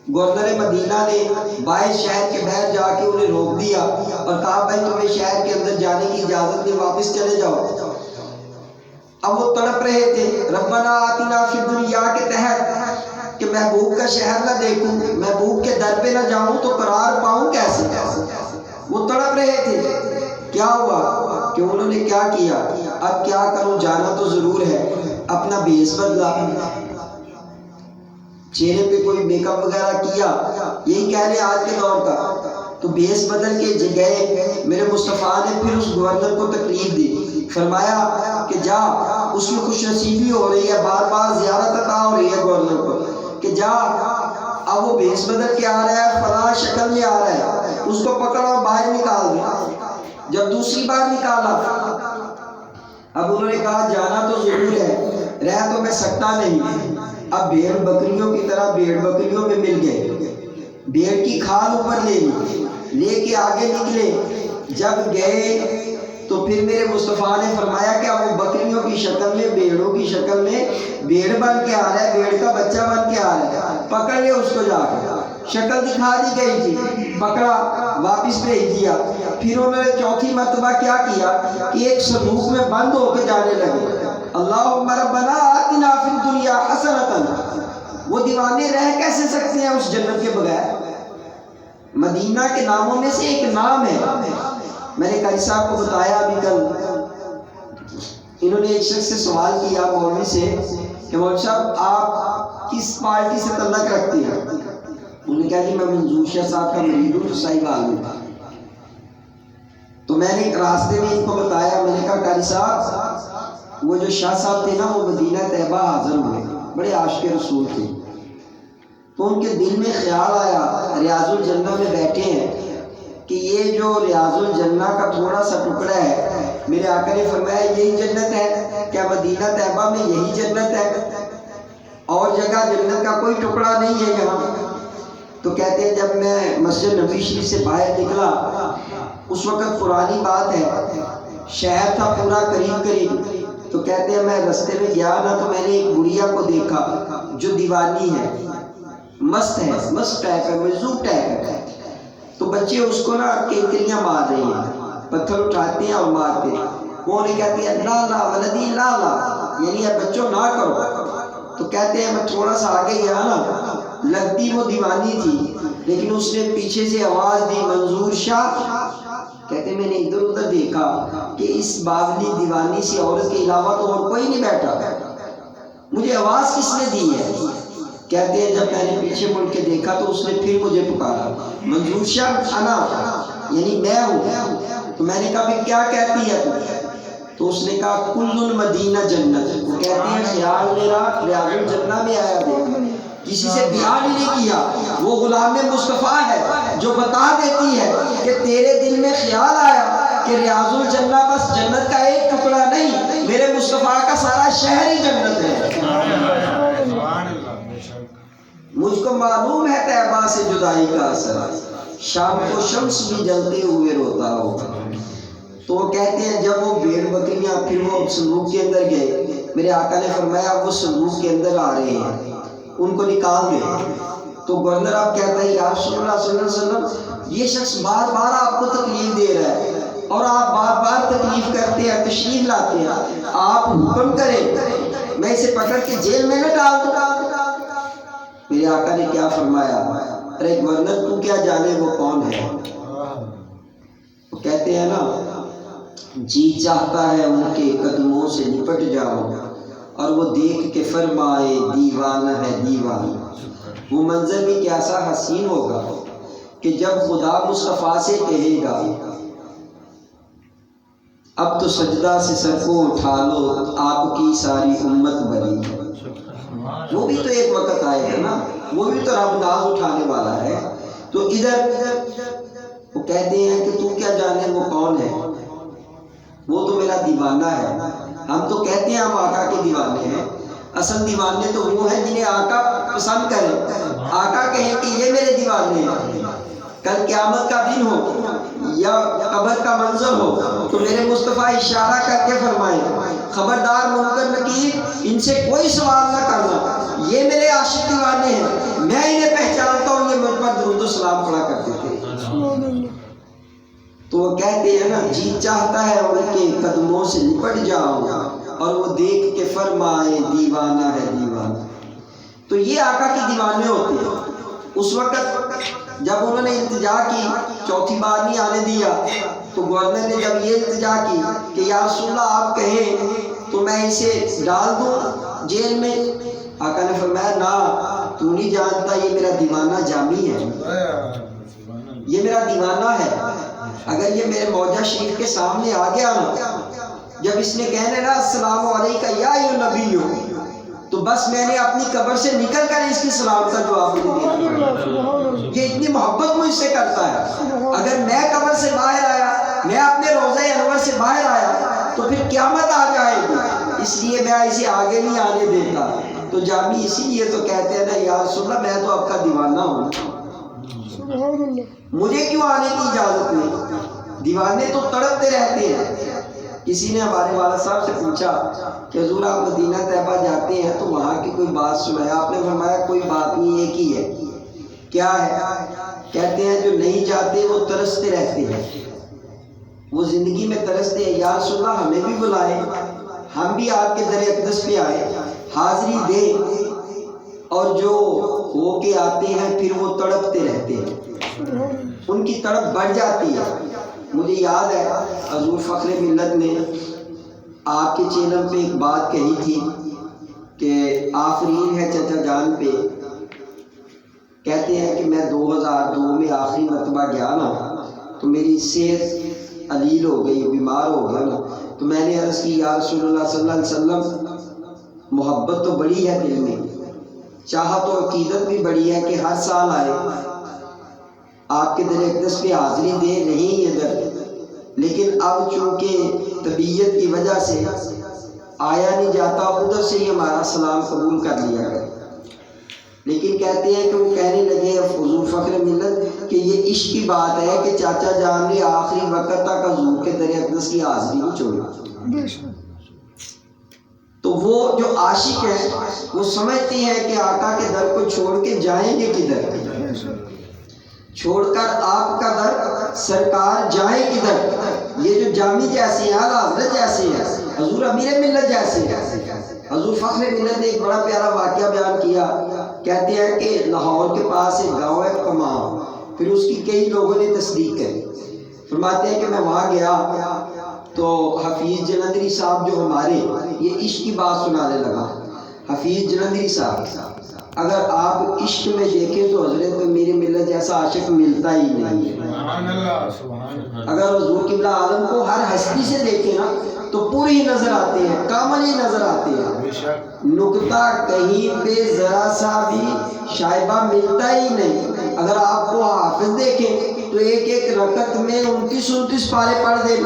گورنر مدینہ نے باہر شہر کے باہر جا کے انہیں روک دیا اور کہا بھائی تمہیں شہر کے اندر جانے کی اجازت نہیں، واپس چلے جاؤ۔ اب وہ تڑپ رہے تھے ربنا آتنا فی الدنیا کے تحت کہ محبوب کا شہر نہ دیکھوں، محبوب کے در پہ نہ جاؤں تو قرار پاؤں کیسے؟ وہ تڑپ رہے تھے۔ کیا ہوا کہ انہوں نے کیا کیا؟ اب کیا کروں، جانا تو ضرور ہے۔ اپنا بیس بدلا، چہرے پہ کوئی میک اپ وغیرہ کیا، یہی کہہ لیں آج کے دور کا، تو بیس بدل کے گئے۔ میرے مصطفیٰ نے پھر اس گورنر کو تکلیف دی، فرمایا کہ جا، اس میں خوش نصیبی ہو رہی ہے، بار بار زیارت عطا ہو رہی ہے گورنر کو، کہ جا۔ اب وہ بیس بدل کے آ رہا ہے، فلاں شکل میں آ رہا ہے، اس کو پکڑا اور باہر نکال دیا۔ جب دوسری بار نکالا، اب انہوں نے کہا جانا تو ضرور ہے، رہ تو میں سکتا نہیں۔ اب بھیڑ بکریوں کی طرح بھیڑ بکریوں میں مل گئے، بھیڑ کی کھال اوپر لے لی، لے کے آگے نکلے۔ جب گئے تو پھر میرے مصطفیٰ نے فرمایا کہ اب وہ بکریوں کی شکل میں، بھیڑوں کی شکل میں بھیڑ بن کے آ رہا ہے، بھیڑ کا بچہ بن کے آ رہا ہے، پکڑ لے اس کو جا کے۔ شکل دکھا دی گئی تھی، پکڑا واپس بھیج دیا. پھر انہوں نے چوتھی مرتبہ کیا کیا کہ ایک صندوق میں بند ہو کے جانے لگے. اللہم ربنا آتنا فی الدنیا حسنۃ. وہ دیوانے رہ کیسے سکتے ہیں اس جنت کے بغیر؟ مدینہ کے ناموں میں سے ایک نام ہے. میں نے قاری صاحب کو بتایا ابھی کل، انہوں نے ایک شخص سے سوال کیا مولوی سے کہ مولوی صاحب آپ کس پارٹی سے تعلق رکھتے ہیں؟ انہوں نے کہا کہ میں منظور شاہ صاحب کا مرید ہوں صاحبال میں. تو میں نے راستے میں ان کو بتایا، میں نے کہا قاری صاحب وہ جو شاہ صاحب تھے نا وہ مدینہ طیبہ حاضر ہوئے، بڑے عاشق رسول تھے. تو ان کے دل میں خیال آیا ریاض الجنہ میں بیٹھے ہیں کہ یہ جو ریاض الجنہ کا تھوڑا سا ٹکڑا ہے، میرے آقا نے فرمایا یہی جنت ہے کیا؟ مدینہ طیبہ میں یہی جنت ہے، اور جگہ جنت کا کوئی ٹکڑا نہیں ہے یہاں. تو کہتے ہیں جب میں مسجد نبوی شریف سے باہر نکلا، اس وقت پرانی بات ہے، شہر تھا پورا قریب قریب. تو کہتے ہیں میں رستے میں گیا نا تو میں نے ایک بڑھیا کو دیکھا جو دیوانی ہے، مست ہے، مست ٹائپ ہے، مجذوب ٹائپ ہے. تو بچے اس کو نا کینکریاں مار رہے ہیں، پتھر اٹھاتے ہیں اور مارتے ہیں. وہ نہیں کہتی ہے لا لا ولدی لا لا، یعنی ہے بچوں نہ کرو. تو کہتے ہیں میں تھوڑا سا آگے گیا نا، لگتی وہ دیوانی تھی لیکن اس نے پیچھے سے آواز دی منظور شاہ. کہتے میں نے ادھر ادھر دیکھا کہ اس باولی دیوانی سی عورت کے علاوہ تو اور کوئی نہیں بیٹھا. مجھے آواز کس نے دی ہے؟ کہتے ہیں جب میں نے پیچھے مڑ کے دیکھا تو اس نے پھر مجھے پکارا منظور شاہ انا، یعنی میں ہوں. تو میں نے کہا پھر کیا کہتی ہے تو اس نے کہا کل المدینہ جنت. وہ کہتی ہے خیال میرا ریاض الجنہ میں آیا دیکھا، کسی سے بیان ہی نہیں کیا. وہ غلام مصطفیٰ ہے جو بتا دیتی ہے کہ تیرے دل میں خیال آیا کہ ریاض الجنہ بس جنت کا ایک ٹکڑا نہیں، میرے مصطفیٰ کا سارا شہر ہی جنت ہے. مجھ کو معلوم ہے طیبہ سے جدائی کا اثر، شام کو شمس بھی جلتے ہوئے روتا ہوگا. تو وہ کہتے ہیں جب وہ بھیڑ بکریاں پھر وہ صندوق کے اندر گئے، میرے آقا نے فرمایا وہ صندوق کے اندر آ رہے ہیں، ان کو نکال دے. تو گورنر آپ کہتا ہے یا رسول اللہ صلی اللہ علیہ وسلم یہ شخص بار بار آپ کو تکلیف دے رہا ہے اور آپ بار بار تکلیف کرتے ہیں، تشریف لاتے ہیں، آپ حکم کریں میں اسے پکڑ کے جیل میں نہ ڈال دوں. میرے آقا نے کیا فرمایا؟ ارے گورنر تو کیا جانے وہ کون ہے؟ وہ کہتے ہیں نا جی چاہتا ہے ان کے قدموں سے لپٹ جاؤ اور وہ دیکھ کے فرمائے دیوانہ ہے دیوانہ. وہ منظر بھی کیسا حسین ہوگا کہ جب خدا مصطفیٰ سے کہے گا اب تو سجدہ سے سر کو اٹھا لو آپ کی ساری امت بری ہے. وہ بھی تو ایک وقت آئے گا نا، وہ بھی تو رب ناز اٹھانے والا ہے. تو ادھر وہ کہتے ہیں کہ تو کیا جانے وہ کون ہے؟ وہ تو میرا دیوانہ ہے. ہم تو کہتے ہیں ہم آقا کے دیوانے ہیں، اصل دیوانے تو وہ ہیں جنہیں آقا پسند کرے. آقا کہیں کہ یہ میرے دیوانے ہیں. کل قیامت کا دن ہو یا قبر کا منظر ہو تو میرے مصطفیٰ اشارہ کر کے فرمائیں خبردار منکر نکیر ان سے کوئی سوال نہ کرنا، یہ میرے عاشق دیوانے ہیں، میں انہیں پہچانتا ہوں، یہ مجھ پر درود و سلام پڑھا کرتے تھے. تو وہ کہتے ہیں نا جی چاہتا ہے ان کے قدموں سے لپٹ جاؤ اور وہ دیکھ کے فرمائے دیوانہ ہے دیوانہ. تو یہ آقا کے دیوانے ہوتے ہیں. اس وقت جب انہوں نے التجا کی چوتھی بار نہیں آنے دیا تو گورنر نے جب یہ التجا کی کہ یا رسول اللہ آپ کہیں تو میں اسے ڈال دوں جیل میں، آقا نے فرمایا نہ تو نہیں جانتا یہ میرا دیوانہ جامی ہے، یہ میرا دیوانہ ہے. اگر یہ میرے موجہ شریف کے سامنے آ گیا نا، جب اس نے کہنے نا السلام علیکہ یا نبی تو بس میں نے اپنی قبر سے نکل کر اس کی سلام کا جواب دے دیا. یہ اتنی محبت مجھ سے کرتا ہے. اگر میں قبر سے باہر آیا، میں اپنے روضہ انور سے باہر آیا تو پھر قیامت آ جائے گی، اس لیے میں اسے آگے نہیں آنے دیتا. تو جامی اسی لیے تو کہتے ہیں نا یا رسول اللہ میں تو آپ کا دیوانہ ہوں، مجھے کیوں آنے کی اجازت نہیں؟ دیوانے تو تڑپتے رہتے ہیں. کسی نے ہمارے والد صاحب سے پوچھا کہ حضور آپ مدینہ طیبہ جاتے ہیں تو وہاں کی کوئی بات سنائے. آپ نے فرمایا کوئی بات نہیں، ایک ہی ہے. کیا ہے؟ کہتے ہیں جو نہیں جاتے وہ ترستے رہتے ہیں، وہ زندگی میں ترستے ہیں، یا رسول اللہ ہمیں بھی بلائے، ہم بھی آپ کے در اقدس پہ آئے، حاضری دیں، اور جو ہو کے آتے ہیں پھر وہ تڑپتے رہتے ہیں، ان کی تڑپ بڑھ جاتی ہے۔ مجھے یاد ہے حضور فخر ملت نے آپ کے چینل پہ ایک بات کہی تھی کہ آفرین ہے چچا جان پہ، کہتے ہیں کہ میں 2002 میں آخری مرتبہ گیا نا تو میری صحت علیل ہو گئی، بیمار ہو گیا نا، تو میں نے عرض کی یا رسول اللہ صلی اللہ علیہ وسلم محبت تو بڑی ہے دل میں، چاہت و عقیدت بھی بڑی ہے کہ ہر سال آئے آپ کے در اقدس پہ حاضری دے، نہیں ادھر، لیکن اب چونکہ طبیعت کی وجہ سے آیا نہیں جاتا، ادھر سے ہی ہمارا سلام قبول کر لیا گیا۔ لیکن کہتے ہیں کہ وہ کہنے لگے حضور فخر ملت کہ یہ عشق کی بات ہے کہ چاچا جان نے آخری وقت تک حضور کے در اقدس کی حاضری نہیں چھوڑی۔ تو وہ جو عاشق ہیں وہ سمجھتے ہیں کہ آقا کے در کو چھوڑ کے جائیں گے کدھر، چھوڑ کر آپ کا در سرکار جائیں کدھر۔ یہ جو جامی جیسے ہیں، اعلیٰ حضرت جیسے ہیں، حضور امیر ملت جیسے ہیں، حضور فخر ملت نے ایک بڑا پیارا واقعہ بیان کیا، کہتے ہیں کہ لاہور کے پاس ایک گاؤں ہے کمام، پھر اس کی کئی لوگوں نے تصدیق کری، فرماتے ہیں کہ میں وہاں گیا تو حفیظ جلندری صاحب جو ہمارے یہ عشق کی بات سنانے لگا۔ حفیظ جلندری صاحب اگر آپ عشق میں دیکھیں تو حضرت میری ملت جیسا عاشق ملتا ہی نہیں ہے۔ اگر حضور قبلہ عالم کو ہر ہستی سے دیکھیں نا تو پوری ہی نظر آتے ہیں، کامل ہی نظر آتے ہیں، نقطہ کہیں پہ ذرا سا بھی شائبہ ملتا ہی نہیں۔ اگر آپ کو حافظ دیکھیں تو ایک ایک رکعت میں 29 پارے پڑھ دیں۔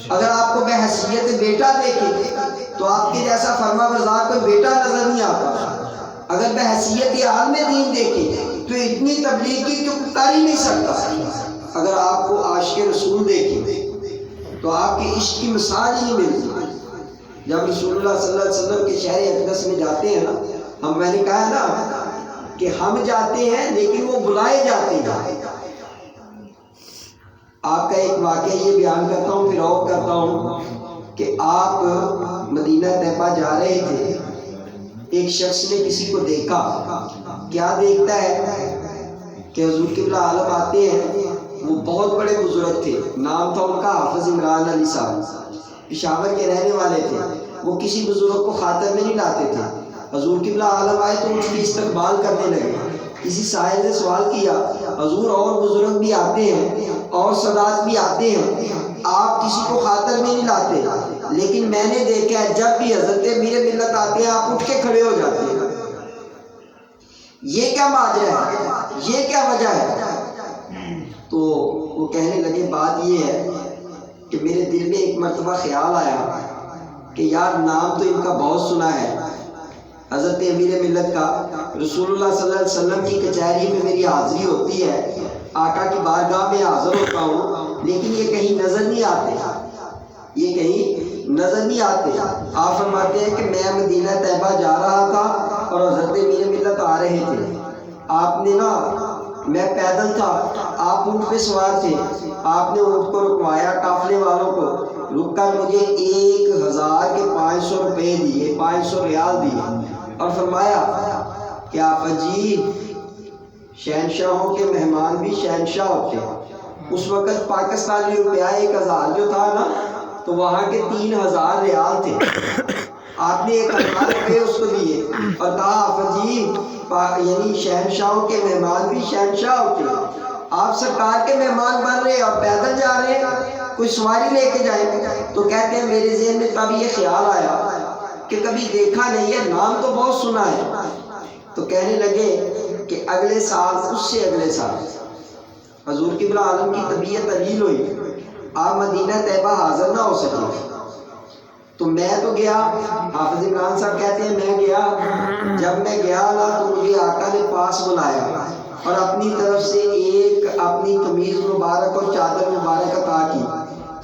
اگر آپ کو بحیثیت بیٹا دیکھیں تو آپ کے جیسا فرما بردار کوئی بیٹا نظر نہیں آتا۔ اگر بحیثیت عالم دین دیکھیں تو اتنی تبلیغ کی تو اتار ہی نہیں سکتا۔ اگر آپ کو عاشق رسول دیکھیں تو آپ کی عشق کی مثال ہی نہیں ملتی۔ جب رسول اللہ صلی اللہ علیہ وسلم کے شہر اقدس میں جاتے ہیں نا، میں نے کہا نا کہ ہم جاتے ہیں لیکن وہ بلائے جاتے ہیں۔ آپ کا ایک واقعہ یہ بیان کرتا ہوں، پھر اور کرتا ہوں کہ آپ مدینہ طیبہ جا رہے تھے، ایک شخص نے کسی کو دیکھا، کیا دیکھتا ہے کہ حضور قبلہ عالم آتے ہیں، وہ بہت بڑے بزرگ تھے، نام تھا ان کا حافظ عمران علی صاحب، پشاور کے رہنے والے تھے، وہ کسی بزرگ کو خاطر میں نہیں لاتے تھے۔ حضور قبلہ عالم آئے تو ان کی استقبال کرنے لگے۔ کسی سائل نے سوال کیا حضور اور بزرگ بھی آتے ہیں اور سادات بھی آتے ہیں، آپ کسی کو خاطر میں نہیں لاتے، لیکن میں نے دیکھا ہے جب بھی حضرت امیر ملت آتے ہیں آپ اٹھ کے کھڑے ہو جاتے ہیں، یہ کیا ماجرا ہے، یہ کیا وجہ ہے؟ تو وہ کہنے لگے بات یہ ہے کہ میرے دل میں ایک مرتبہ خیال آیا کہ یار نام تو ان کا بہت سنا ہے، حضرت امیر ملت کا، رسول اللہ صلی اللہ علیہ وسلم کی کچہری میں میری حاضری ہوتی ہے، آقا کی بارگاہ میں حاضر ہوتا ہوں، لیکن یہ کہیں نظر نہیں آتے، یہ کہیں نظر نہیں آتے۔ آپ فرماتے ہیں کہ میں مدینہ طیبہ جا رہا تھا اور حضرت امیر ملت آ رہے تھے، آپ نے نا، میں پیدل تھا، آپ اونٹ پہ سوار تھے، آپ نے اونٹ کو رکوایا، قافلے والوں کو، رک کر مجھے 1500 روپے دیے، 500 ریال دیے، اور فرمایا کہ آپ جی شہنشاہوں کے مہمان بھی شہنشاہ ہوتے ہیں۔ اس وقت پاکستانی روپیہ 1000 جو تھا نا تو وہاں کے 3000 ریال تھے، آپ نے 1000 روپے اس کو دیے اور کہا آپ جی یعنی شہنشاہوں کے مہمان بھی شہنشاہ ہوتے ہیں، آپ سرکار کے مہمان بن رہے اور پیدل جا رہے ہیں، کوئی سواری لے کے جائیں۔ تو کہتے ہیں میرے ذہن میں تب یہ خیال آیا کہ کبھی دیکھا نہیں ہے، نام تو بہت سنا ہے۔ تو کہنے لگے کہ اگلے سال، اس سے اگلے سال حضور قبلہ عالم کی طبیعت علیل ہوئی، آپ مدینہ طیبہ حاضر نہ ہو سکے، تو میں تو گیا، حافظ عمران صاحب کہتے ہیں میں گیا، جب میں گیا نا تو مجھے آقا نے پاس بلایا اور اپنی طرف سے ایک اپنی قمیض مبارک اور چادر مبارک عطا کی،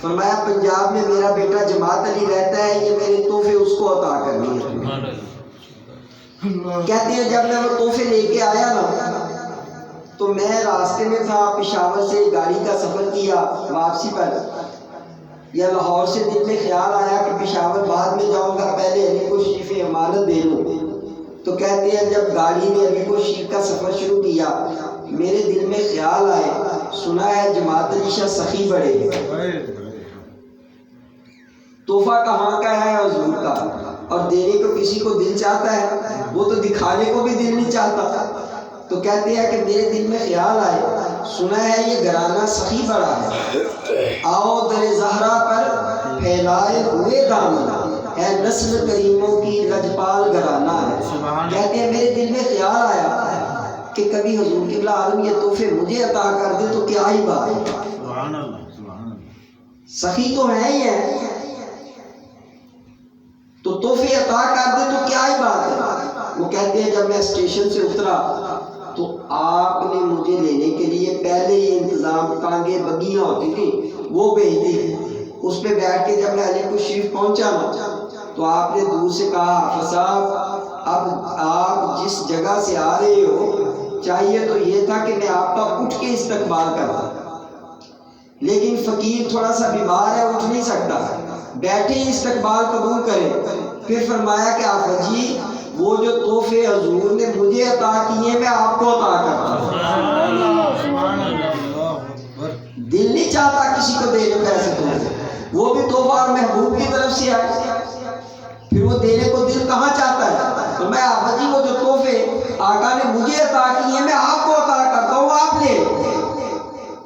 فرمایا پنجاب میں میرا بیٹا جماعت علی رہتا ہے، یہ میرے تحفے اس کو عطا کرنی ہے۔ کہتے ہیں جب میں وہ تحفے لے کے آیا نا تو میں راستے میں تھا، پشاور سے گاڑی کا سفر کیا واپسی پر، یا لاہور سے دل میں خیال آیا کہ پشاور بعد میں جاؤں گا، پہلے علی پور شریف امانت دے لوں۔ تو کہتے ہیں جب گاڑی نے علی پور شریف کا سفر شروع کیا، میرے دل میں خیال آئے، سنا ہے جماعت علیشہ سخی بڑے ہیں، تحفہ کہاں کا ہے؟ حضور کا، اور دینے کو کسی کو دل چاہتا ہے؟ وہ تو دکھانے کو بھی دل نہیں چاہتا۔ تو کہتے ہیں کہ میرے دل میں خیال آئے، سنا ہے یہ گھرانہ سخی بڑا ہے، آؤ در زہرا پر پھیلائے ہوئے دامن، ہے نسل کریموں کی لجپال گھرانہ ہے۔ کہتے ہیں میرے دل میں خیال آیا کہ کبھی حضور قبلہ عالم یہ تحفے مجھے عطا کر دے تو کیا ہی بات ہے، سخی تو ہے ہی ہے، تو تحفے عطا کر دے تو کیا ہی بات ہے۔ وہ کہتے ہیں جب میں اسٹیشن سے اترا تو آپ نے مجھے لینے کے لیے پہلے ہی انتظام، ٹانگیں بگیاں ہوتی تھی وہ بھیج دی، اس پہ بیٹھ کے جب میں علی پور شریف پہنچا نا تو آپ نے دور سے کہا حافظ صاحب اب آپ جس جگہ سے آ رہے ہو چاہیے تو یہ تھا کہ میں آپ کا اٹھ کے استقبال کرتا، لیکن فقیر تھوڑا سا بیمار ہے، اٹھ نہیں سکتا، بیٹھے ہی استقبال قبول کریں۔ پھر فرمایا کہ حافظ جی وہ جو تحفے حضور نے مجھے عطا کیے میں آپ کو عطا کرتا ہوں۔ دل نہیں چاہتا کسی کو دینے کو ایسے تحفے، وہ بھی تحفہ اور محبوب کی طرف سے آئے، پھر وہ دینے کو دل کہاں چاہتا ہے؟ تو میں حافظ جی وہ جو تحفے آقا نے مجھے عطا کیے میں آپ کو عطا کرتا ہوں، آپ لے۔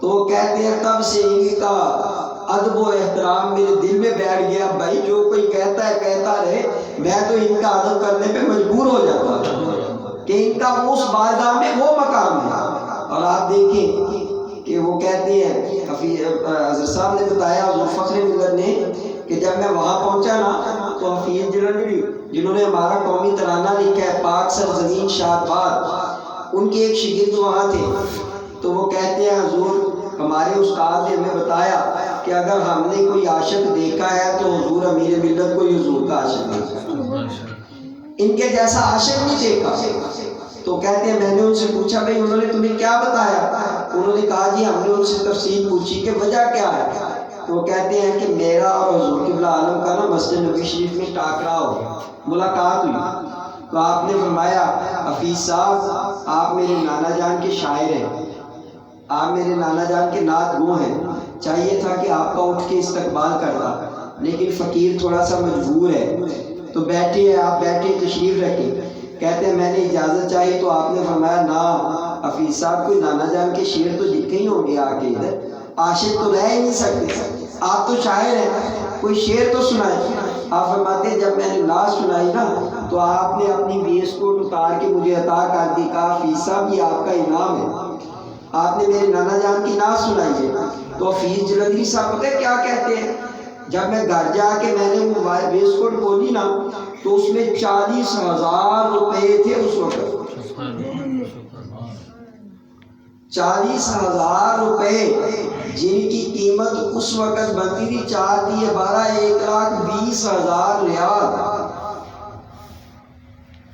تو وہ کہتے ہیں تب سے ان کا ادب و احترام میرے دل میں بیٹھ گیا، بھائی جو کوئی کہتا ہے کہتا رہے، میں تو ان کا ادب کرنے پہ مجبور ہو جاتا ہوں کہ ان کا اس بارگاہ میں وہ مقام ہے۔ اور آپ دیکھیں کہ وہ کہتے ہیں حضرت صاحب نے بتایا حضور فخر ملت نے کہ جب میں وہاں پہنچا نا تو حفیظ جلندری جنہوں نے ہمارا قومی ترانہ لکھا ہے پاک سرزمین شاد باد، ان کے ایک شاگرد وہاں تھے، تو وہ کہتے ہیں حضور ہمارے استاد نے ہمیں بتایا کہ اگر ہم نے کوئی عاشق دیکھا ہے تو حضور امیر ملت کو حضور کا عاشق دیکھا، ان کے جیسا عاشق نہیں دیکھا۔ تو کہتے ہیں میں نے ان سے پوچھا بھئی انہوں نے تمہیں کیا بتایا؟ انہوں نے کہا جی ہم نے ان سے تفصیل پوچھی کہ وجہ کیا ہے؟ تو وہ کہتے ہیں کہ میرا اور حضور قبلہ عالم کا نا مسجد نبی شریف میں ٹاکرا ہو، ملاقات ہوئی، تو آپ نے فرمایا حفیظ صاحب آپ میرے نانا جان کے شاعر ہیں، آپ میرے نانا جان کے نعت گو ہیں، چاہیے تھا کہ آپ کا اٹھ کے استقبال کرتا، لیکن فقیر تھوڑا سا مجبور ہے، تو بیٹھے ہیں آپ، بیٹھے تشریف رکھیں۔ کہتے ہیں میں نے اجازت چاہی تو آپ نے فرمایا نا حفیظ صاحب کوئی نانا جان کے شعر تو لکھے ہی ہوں گے آ کے ادھر، عاشق تو رہ ہی نہیں سکتے، آپ تو شاعر ہیں، کوئی شعر تو سنائیں۔ آپ فرماتے ہیں جب میں نے نعت سنائی نا تو آپ نے اپنی ویس کوٹ اتار کے مجھے عطا کر دی، کہا حفیظ صاحب یہ آپ کا انعام ہے، آپ نے میرے نانا جان کی نعت سنائی ہے۔ تو حفیظ جلندری صاحب پتہ کیا کہتے ہیں، جب میں گھر جا کے میں نے وہ ویس کوٹ کھولی نا تو اس میں 40,000 روپے تھے اس وقت، 40,000 روپے جن کی قیمت اس وقت بنتی تھی 4 × 12 1,20,000 ریال،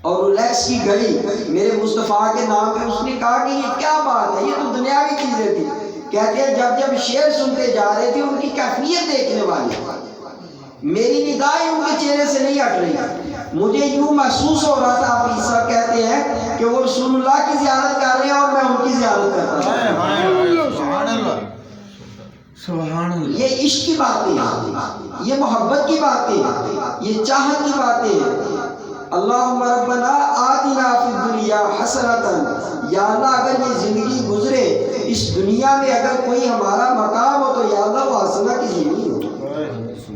اور رولیکس کی گھڑی میرے مصطفیٰ کے نام پہ۔ اس نے کہا کہ یہ کیا بات ہے، یہ تو دنیاوی چیزیں تھی۔ کہتے ہیں جب جب شعر سنتے جا رہے تھے ان کی کیفیت دیکھنے والی، میری نگاہیں ان کے چہرے سے نہیں ہٹ رہی، مجھے یوں محسوس ہو رہا تھا، حفیظ صاحب کہتے ہیں کہ وہ رسول اللہ کی زیارت کر رہے ہیں اور میں ان کی زیارت کرتا ہوں۔ یہ عشق کی باتیں ہیں، یہ محبت کی باتیں ہیں، یہ چاہت کی باتیں ہیں۔ اللہم ربنا آتنا فی الدنیا حسنۃ، یا اللہ اگر یہ زندگی گزرے اس دنیا میں اگر کوئی ہمارا مقام ہو تو یا اللہ وہ حسنہ کی زندگی ہو۔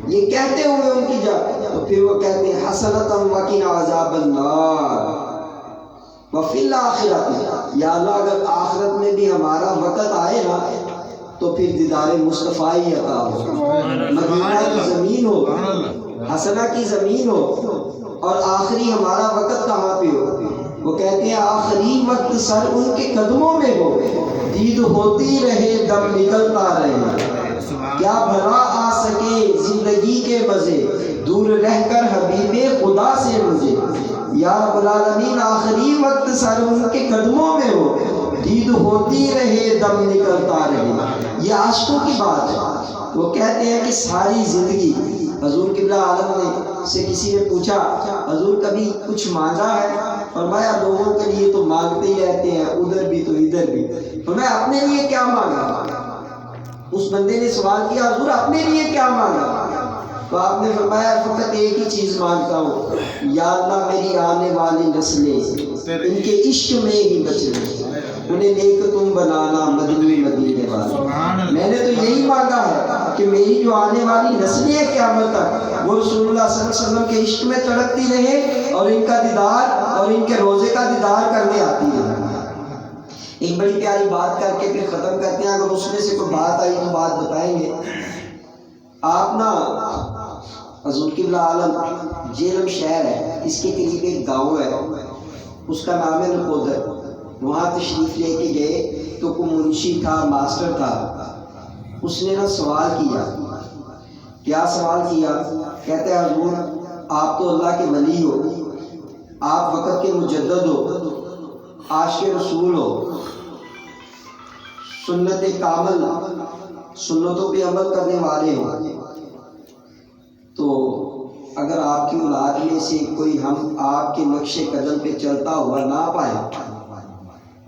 یہ کہتے ہوئے ان کی تو پھر وہ کہتے ہیں حسنۃ وقنا عذاب النار وفی الآخرۃ، یا اللہ اگر آخرت میں بھی ہمارا وقت آئے نا تو پھر دیدار مصطفیٰ ہی عطا ہو، مدینہ کی زمین ہو، حسنہ کی زمین ہو، اور آخری ہمارا وقت کہاں پہ ہو؟ وہ کہتے ہیں آخری وقت سر ان کے قدموں میں ہو، دید ہوتی رہے دم نکلتا رہے، کیا بھلا آ سکے زندگی کے مزے دور رہ کر حبیب خدا سے مجھے، یا رب العالمین آخری وقت سر ان کے قدموں میں ہو، دید ہوتی رہے دم نکلتا رہے. یہ عاشقوں کی بات ہے. وہ کہتے ہیں کہ ساری زندگی حضور قبلہ عالم نے سے کسی نے پوچھا حضور کبھی کچھ مانگا ہے؟ فرمایا لوگوں کے لیے تو مانگتے ہی رہتے ہیں، ادھر بھی تو ادھر بھی. فرمایا اپنے لیے کیا مانگا؟ اس بندے نے سوال کیا حضور اپنے لیے کیا مانگا؟ تو آپ نے فرمایا فقط ایک ہی چیز مانگتا ہوں، یا اللہ میری آنے والی نسلیں ان کے عشق میں ہی بچیں، انہیں نیک تم بنانا مدنی مدینے والے. میں نے تو یہی مانگا ہے کہ میری جو آنے والی نسلیں ہیں قیامت تک وہ رسول اللہ صلی اللہ علیہ وسلم کے عشق میں تڑپتی رہے اور ان کا دیدار اور ان کے روزے کا دیدار کرنے آتی ہے. ایک بڑی پیاری بات کر کے پھر ختم کرتے ہیں. اگر اس میں سے کوئی بات آئی تو بات بتائیں گے. آپ نا حضور قبلہ عالم جیلم شہر ہے، اس کے قریب ایک گاؤں ہے، اس کا نام ہے نکودر. وہاں تشریف لے کے گئے تو کوئی منشی تھا، ماسٹر تھا. اس نے نا سوال کیا. کیا سوال کیا؟ کہتے ہیں حضور آپ تو اللہ کے ولی ہو، آپ وقت کے مجدد ہو، عاشق رسول ہو، سنت کامل سنتوں پہ عمل کرنے والے ہو، تو اگر آپ کی اولاد میں سے کوئی ہم آپ کے نقش قدم پہ چلتا ہوا نہ پائے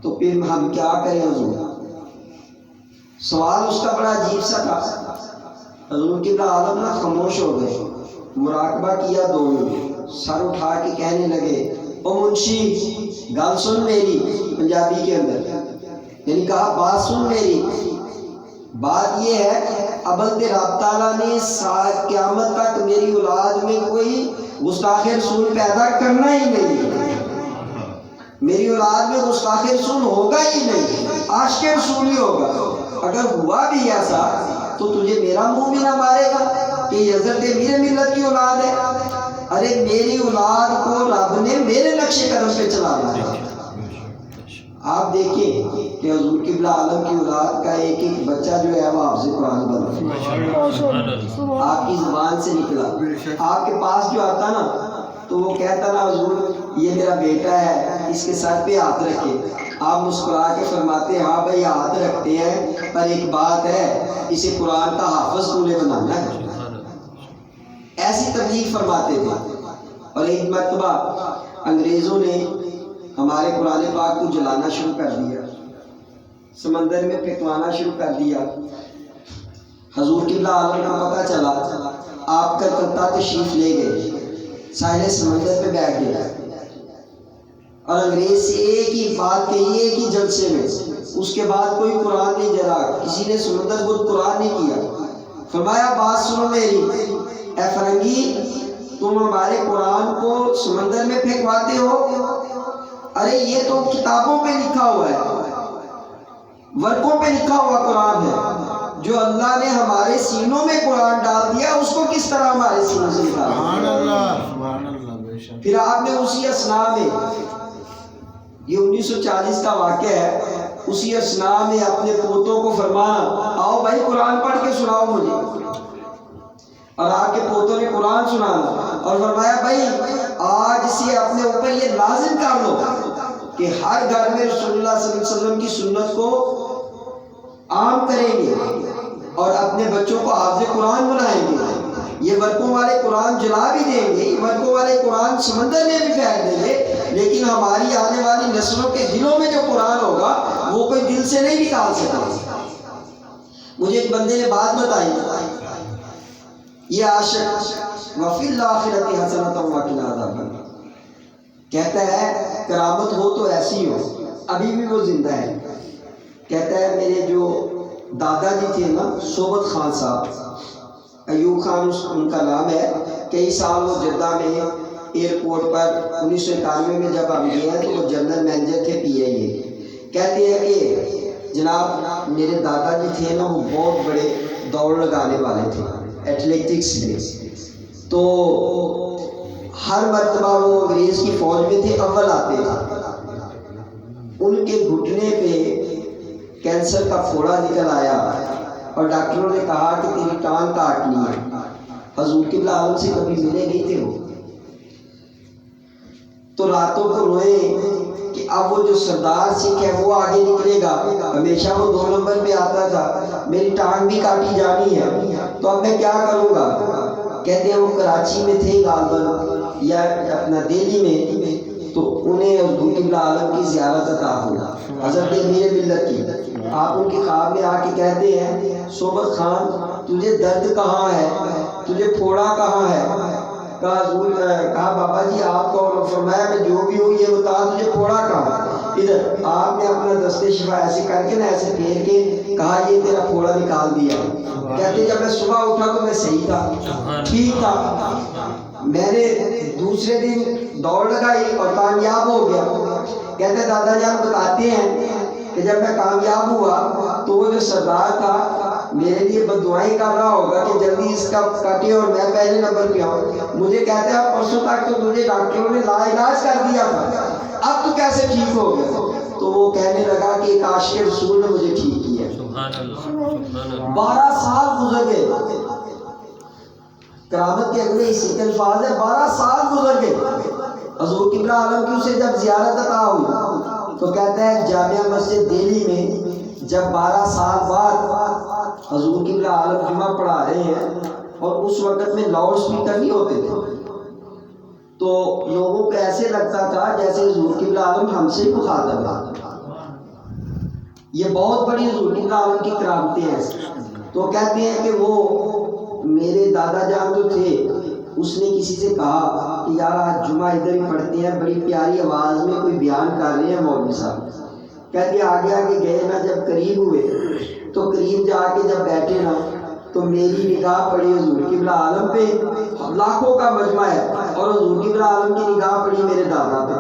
تو پھر ہم کیا کریں حضور؟ سوال اس کا بڑا عجیب سا تھا. حضور قبلہ عالم نہ خاموش ہو گئے، مراقبہ کیا دونوں، سر اٹھا کے کہنے لگے او منشی گل سن میری، پنجابی کے اندر یعنی کہا بات سن میری. بات یہ ہے کہ ابل رب تعالیٰ نے قیامت تک میری اولاد میں کوئی گستاخ رسول پیدا کرنا ہی نہیں، میری اولاد میں گستاخ رسول ہوگا ہی نہیں، عاشق رسول ہی ہوگا. اگر ہوا بھی ایسا تو تجھے میرا منہ بھی نہ مارے گا کہ یہ حضرت میرے ملت کی اولاد ہے. ارے میری اولاد کو رب نے میرے نقش قدم پہ چلانا ہے. آپ دیکھیں کہ حضور قبلہ عالم کی اولاد کا ایک ایک بچہ جو ہے وہ حافظ قرآن بنا، آپ کی زبان سے نکلا. آپ کے پاس جو آتا نا تو وہ کہتا نا حضور یہ میرا بیٹا ہے، اس کے سر پہ ہاتھ رکھے. آپ مسکرا کے فرماتے ہیں ہاں بھائی ہاتھ رکھتے ہیں، پر ایک بات ہے اسے قرآن کا حافظ تو نے بنانا ہے. ایسی تبلیغ فرماتے تھے. اور ایک مرتبہ انگریزوں نے ہمارے قرآن پاک کو جلانا شروع کر دیا، سمندر میں پھینکوانا شروع کر دیا. حضور قبلہ عالم کو پتہ چلا، آپ کلکتہ تشریف لے گئے، ساحل سمندر پہ بیٹھ گئے اور انگریز سے ایک ہی بات کہی، ایک ہی جلسے میں. اس کے بعد کوئی قرآن نہیں جلا، کسی نے سمندر کو قرآن نہیں کیا. فرمایا بات سنو میری، اے فرنگی تم ہمارے قرآن کو سمندر میں پھینکواتے ہو؟ ارے یہ تو کتابوں پہ لکھا ہوا ہے، ورقوں پہ لکھا ہوا قرآن ہے. جو اللہ نے ہمارے سینوں میں قرآن ڈال دیا اس کو کس طرح ہمارے سینوں سے نکالا؟ پھر آپ نے اسی اسنا میں، یہ 1940 کا واقعہ ہے، اسی اسنا میں اپنے پوتوں کو فرمایا آؤ بھائی قرآن پڑھ کے سناؤ مجھے. اور آپ کے پوتوں نے قرآن سنانا اور فرمایا بھائی آج سے اپنے اوپر یہ لازم کر لو کہ ہر گھر میں رسول اللہ صلی اللہ علیہ وسلم کی سنت کو عام کریں گے اور اپنے بچوں کو حافظ قرآن بنائیں گے. یہ ورقوں والے قرآن جلا بھی دیں گے، یہ ورقوں والے قرآن سمندر میں بھی پھینک دیں گے، لیکن ہماری آنے والی نسلوں کے دلوں میں جو قرآن ہوگا وہ کوئی دل سے نہیں نکال سکتا. مجھے ایک بندے نے بات بتائی، یہ عاشق وفی الآخرۃ حسنۃ وقنا عذاب النار کہتا ہے کرامت ہو تو ایسی ہو. ابھی بھی وہ زندہ ہے. کہتا ہے میرے جو دادا جی تھے نا صوبت خان صاحب، ایوب خان ان کا نام ہے، کئی سال وہ جدہ میں ایئرپورٹ پر 1991 میں جب ہم گئے ہیں تو وہ جنرل مینیجر تھے پی آئی اے. کہتے ہیں کہ جناب میرے دادا جی تھے نا وہ بہت بڑے دوڑ لگانے والے تھے ایتھلیٹکس میں. تو ہر مرتبہ وہ انگریز کی فوج میں تھے، اول آتے تھے. ان کے گھٹنے پہ کینسر کا پھوڑا نکل آیا اور ڈاکٹروں نے کہا کہ تیری ٹانگ کاٹنی ہے. حضور قبلہ عالم سے کبھی ملے نہیں تھے وہ، تو راتوں کو روئے کہ کہ اب وہ جو سردار سکھ ہے وہ آگے نکلے گا، ہمیشہ وہ 2 نمبر پہ آتا تھا، میری ٹانگ بھی کاٹی جانی ہے، تو اب میں کیا کروں گا؟ کہتے ہیں وہ کراچی میں تھے غالباً یا اپنا دہلی میں، تو انہیں حضور قبلہ عالم کی زیارت عطا ہوئی، حضرت امیر ملت کی۔ آپ ان کے خواب میں آ کے کہتے ہیں صحبت خان تجھے درد کہاں ہے، تجھے پھوڑا کہاں ہے؟ کہا حضور، کہا بابا جی آپ کو، فرمایا کہ جو بھی ہو یہ بتا تجھے پھوڑا کہاں؟ ادھر آپ نے اپنا دستے شفا ایسے کر کے نا ایسے پھیر کے کہا یہ تیرا پھوڑا نکال دیا۔ کہتے جب میں صبح اٹھا تو میں صحیح تھا، ٹھیک تھا، میں نے دوسرے دن دوڑ لگائی اور کامیاب ہو گیا۔ کہتے دادا جان بتاتے ہیں کہ جب میں کامیاب ہوا تو وہ جو سردار تھا میرے لیے بد دعائیں کر رہا ہوگا کہ جلدی اس کا کٹے اور میں پہلے نمبر پہ آؤں۔ مجھے کہتے ہیں پرسوں تک تو تجھے ڈاکٹروں نے لا علاج کر دیا تھا، اب تو کیسے ٹھیک ہو گیا؟ تو وہ کہنے لگا کہ ایک عاشق رسول نے مجھے ٹھیک کیا۔ 12 سال گزر گئے، کرامت کے اگلے حصے کے الفاظ ہے 12 سال گزر گئے، حضور قبلہ عالم کی اسے جب زیارت عطا ہوئی تو کہتا ہے جامعہ مسجد دہلی میں جب 12 سال بعد حضور قبلہ عالم جمعہ پڑھا رہے ہیں اور اس وقت میں لاؤڈ سپیکر نہیں ہوتے تھے، تو لوگوں کو ایسے لگتا تھا جیسے حضور قبلہ عالم ہم سے مخاطب ہے۔ یہ بہت بڑی حضور قبلہ عالم کی کرامتیں ہیں۔ تو کہتے ہیں کہ وہ میرے دادا جان جو تھے اس نے کسی سے کہا کہ یار آج جمعہ ادھر ہی پڑھتے ہیں، بڑی پیاری آواز میں کوئی بیان کر رہے ہیں مولوی صاحب۔ کہتے آگے آگے گئے نا، جب قریب ہوئے تو قریب جا کے جب بیٹھے نا تو میری نگاہ پڑی حضور قبلہ عالم پہ، لاکھوں کا مجمع ہے، اور حضور قبلہ عالم کی نگاہ پڑی میرے دادا پہ،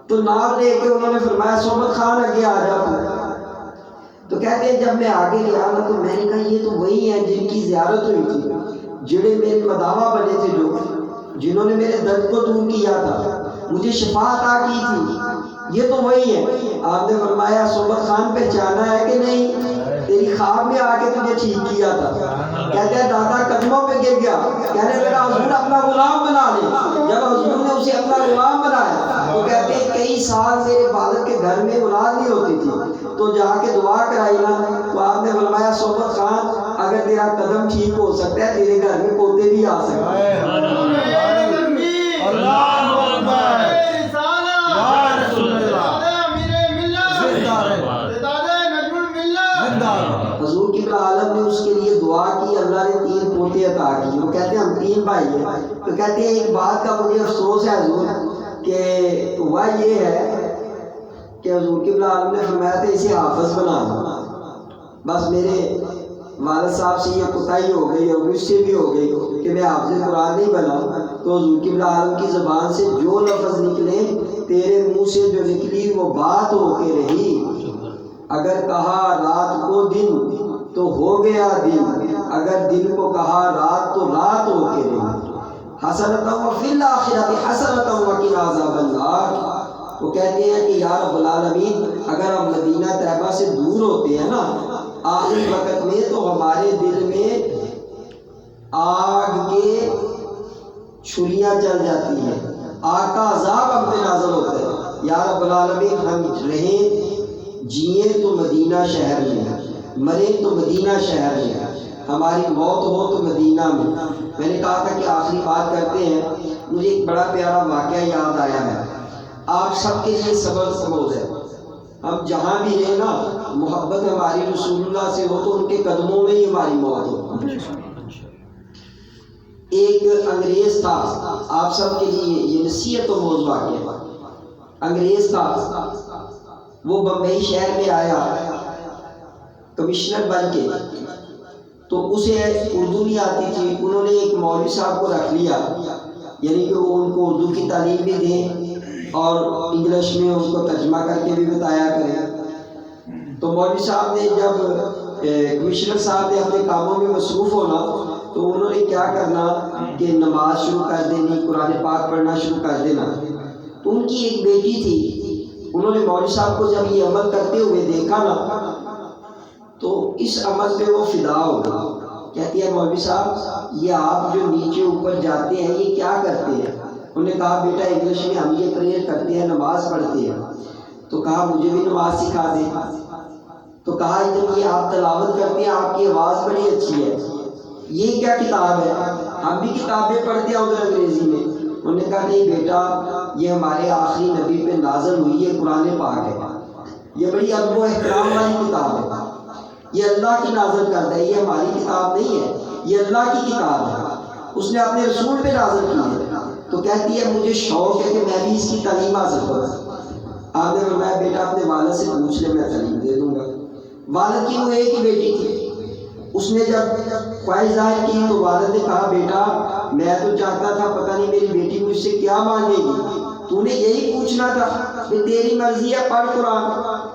تو نام لے کے انہوں نے فرمایا صحبت خان آگے آ جا۔ تو کہتے ہیں جب میں آگے گیا نا تو میں نے کہا یہ تو وہی ہیں جن کی زیارت ہوئی تھی، جڑے میرے مداوا بنے تھے، جنہوں نے میرے درد کو دور کیا تھا، مجھے شفا عطا کی تھی، یہ تو وہی ہے۔ آپ نے فرمایا صحبت خان پہچانا ہے کہ نہیں؟ تیری خواب میں آ کے تجھے ٹھیک کیا تھا۔ کہتے ہیں دادا قدموں پہ گر گیا، کہنے لگا حضور اپنا غلام بنا لے۔ جب حضور نے اسے اپنا غلام بنایا تو کہتے ہیں کئی سال میرے والد کے گھر میں اولاد نہیں ہوتی تھی، تو جا کے دعا کرائی نا تو آپ نے فرمایا صحبت خان اگر تیرا قدم ٹھیک ہو سکتا ہے تیرے گھر میں پوتے بھی آ سکتے ہیں۔ حضور قبلہ عالم نے اس کے لیے دعا کی، اللہ نے 3 پوتے عطا کی۔ وہ کہتے ہیں ہم 3 بھائی ہیں، تو کہتے ہیں ایک بات کا مجھے افسوس ہے حضور کہ ہوا یہ ہے کہ حضور قبلہ عالم نے فرمایا تھا اسے حافظ بنا دو، بس میرے والد صاحب سے یہ کوتاہی ہو گئی اور مجھ سے بھی ہو گئی کہ میں حافظ قرآن نہیں بنا، تو حضور قبلہ عالم کی زبان سے جو لفظ نکلے تیرے منہ سے جو نکلی وہ بات ہو کے رہی، اگر کہا رات کو دن تو ہو گیا دن، اگر دن کو کہا رات تو رات ہو کے رہی، حسرۃ وفی الآخرۃ حسرۃ وقنا عذاب النار۔ وہ کہتے ہیں کہ یا رب العالمین اگر ہم مدینہ طیبہ سے دور ہوتے ہیں نا آخری وقت میں تو ہمارے دل میں آگ کے چھریاں چل جاتی ہیں، آگ کا عذاب ہم پہ نازل ہوتا ہے۔ یا رب العالمین ہم رہیں جئیں تو مدینہ شہر میں، مریں تو مدینہ شہر میں، ہماری موت ہو تو مدینہ میں۔ میں نے کہا تھا کہ آخری بات کرتے ہیں، مجھے ایک بڑا پیارا واقعہ یاد آیا ہے، آپ سب کے لیے سبق سمجھ ہے۔ ہم جہاں بھی رہیں نا محبت ہماری رسول اللہ سے ہو تو ان کے قدموں میں ہی ہماری موت ہو۔ ایک انگریز تھا، آپ سب کے لیے یہ نصیحت و موضوع واقعہ، انگریز تھا، وہ بمبئی شہر میں آیا کمشنر بن کے، تو اسے اردو نہیں آتی تھی، انہوں نے ایک مولوی صاحب کو رکھ لیا، یعنی کہ وہ ان کو اردو کی تعلیم بھی دیں اور انگلش میں ان کو ترجمہ کر کے بھی بتایا کریں۔ تو مولوی صاحب نے جب کمشنر صاحب نے اپنے کاموں میں مصروف ہونا تو انہوں نے کیا کرنا کہ نماز شروع کر دینی، قرآن پاک پڑھنا شروع کر دینا۔ تو ان کی ایک بیٹی تھی، انہوں نے مولوی صاحب کو جب یہ عمل کرتے ہوئے دیکھا نا تو اس عمل پہ وہ فدا ہو گئی، کہتی ہے مولوی صاحب یہ آپ جو نیچے اوپر جاتے ہیں یہ کیا کرتے ہیں؟ انہوں نے کہا بیٹا انگلش میں ہم یہ پریئر کرتے ہیں، نماز پڑھتے ہیں. تو کہا مجھے بھی نماز سکھا دے. تو کہا جب یہ آپ تلاوت کرتے ہیں آپ کی آواز بڑی اچھی ہے، یہ کیا کتاب ہے؟ ہم بھی کتابیں پڑھتے ہیں ادھر انگریزی میں. انہوں نے کہا نہیں بیٹا، یہ ہمارے آخری نبی پہ نازل ہوئی ہے، قرآن پاک ہے. یہ بڑی ادب و احترام والی کتاب ہے، یہ اللہ کی نازل کردہ ہے، یہ ہماری کتاب نہیں ہے، یہ اللہ کی کتاب ہے، اس نے اپنے رسول پہ نازل کی ہے. تو کہتی ہے مجھے شوق ہے کہ میں بھی اس کی تعلیم حاصل کروں. آپ نے فرمایا بیٹا اپنے والد سے پوچھ لے، میں تعلیم دے دوں گا. والد کی وہ ایک ہی بیٹی تھی. اس نے جب خواہش ظاہر کی تو والد نے کہا بیٹا میں تو چاہتا تھا پتہ نہیں میری بیٹی مجھ سے کیا مانگے گی، تو نے یہی پوچھنا تھا کہ تیری مرضی ہے پڑھ قرآن.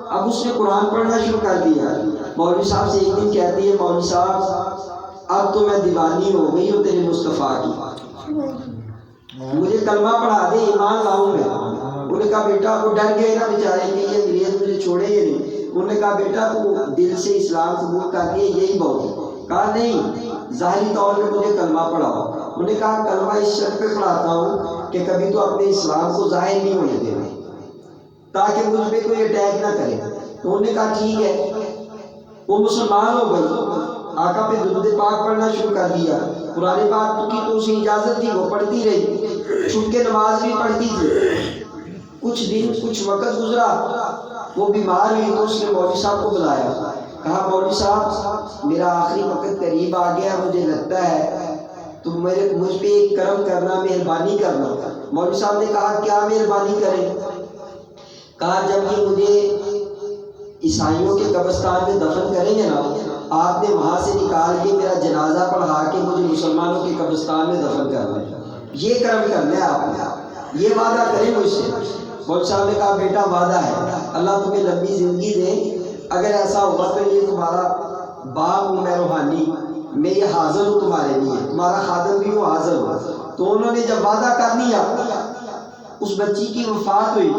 اب اس نے قرآن پڑھنا شروع کر دیا. مولوی صاحب سے ایک دن کہتی ہے مولوی صاحب اب تو میں دیوانی ہو گئی ہوں تیرے مصطفیٰ کی، مجھے کلمہ پڑھا دے، ایمان لاؤں میں. انہوں نے کہا بیٹا، وہ ڈر گئے نا بیچارے کہ یہ انگریز مجھے چھوڑے یہ نہیں. انہوں نے کہا بیٹا تو دل سے اسلام قبول کر کے یہی بہت ہے. کہا نہیں، ظاہری طور پہ مجھے کلمہ پڑھاؤ. انہوں نے کہا کلمہ اس شرط پہ پڑھاتا ہوں کہ کبھی تو اپنے اسلام کو ظاہر نہیں ہونے دینا تاکہ مجھ پہ کوئی اٹیک نہ کرے. تو انہوں نے کہا ٹھیک ہے. وہ مسلمان ہو گئی، آقا پہ درود پاک پڑھنا شروع کر دیا. قرآن پاک کی تو اسے اجازت تھی، وہ پڑھتی رہی، چھپ کے نماز بھی پڑھتی تھی. کچھ دن کچھ وقت گزرا، وہ بیمار ہوئی تو اس نے مولوی صاحب کو بلایا. کہا مولوی صاحب میرا آخری وقت قریب آ گیا، مجھے لگتا ہے تو مجھ پہ ایک کرم کرنا، مہربانی کرنا. مولوی صاحب نے کہا کیا مہربانی کریں؟ کہا جب یہ مجھے عیسائیوں کے قبرستان میں دفن کریں گے نا، آپ نے وہاں سے نکال کے میرا جنازہ پڑھا کے مجھے مسلمانوں کے قبرستان میں دفن کرنا ہے. یہ کرم کرنا ہے آپ نے، یہ وعدہ کریں مجھ سے. مولوی صاحب نے کہا بیٹا وعدہ ہے، اللہ تمہیں لمبی زندگی دے، اگر ایسا ہوگا تو یہ تمہارا باپ ہوں میں روحانی، میں یہ حاضر ہوں تمہارے لیے، تمہارا خادم بھی ہوں حاضر ہوں. تو انہوں نے جب وعدہ کر لیا، اس بچی کی وفات ہوئی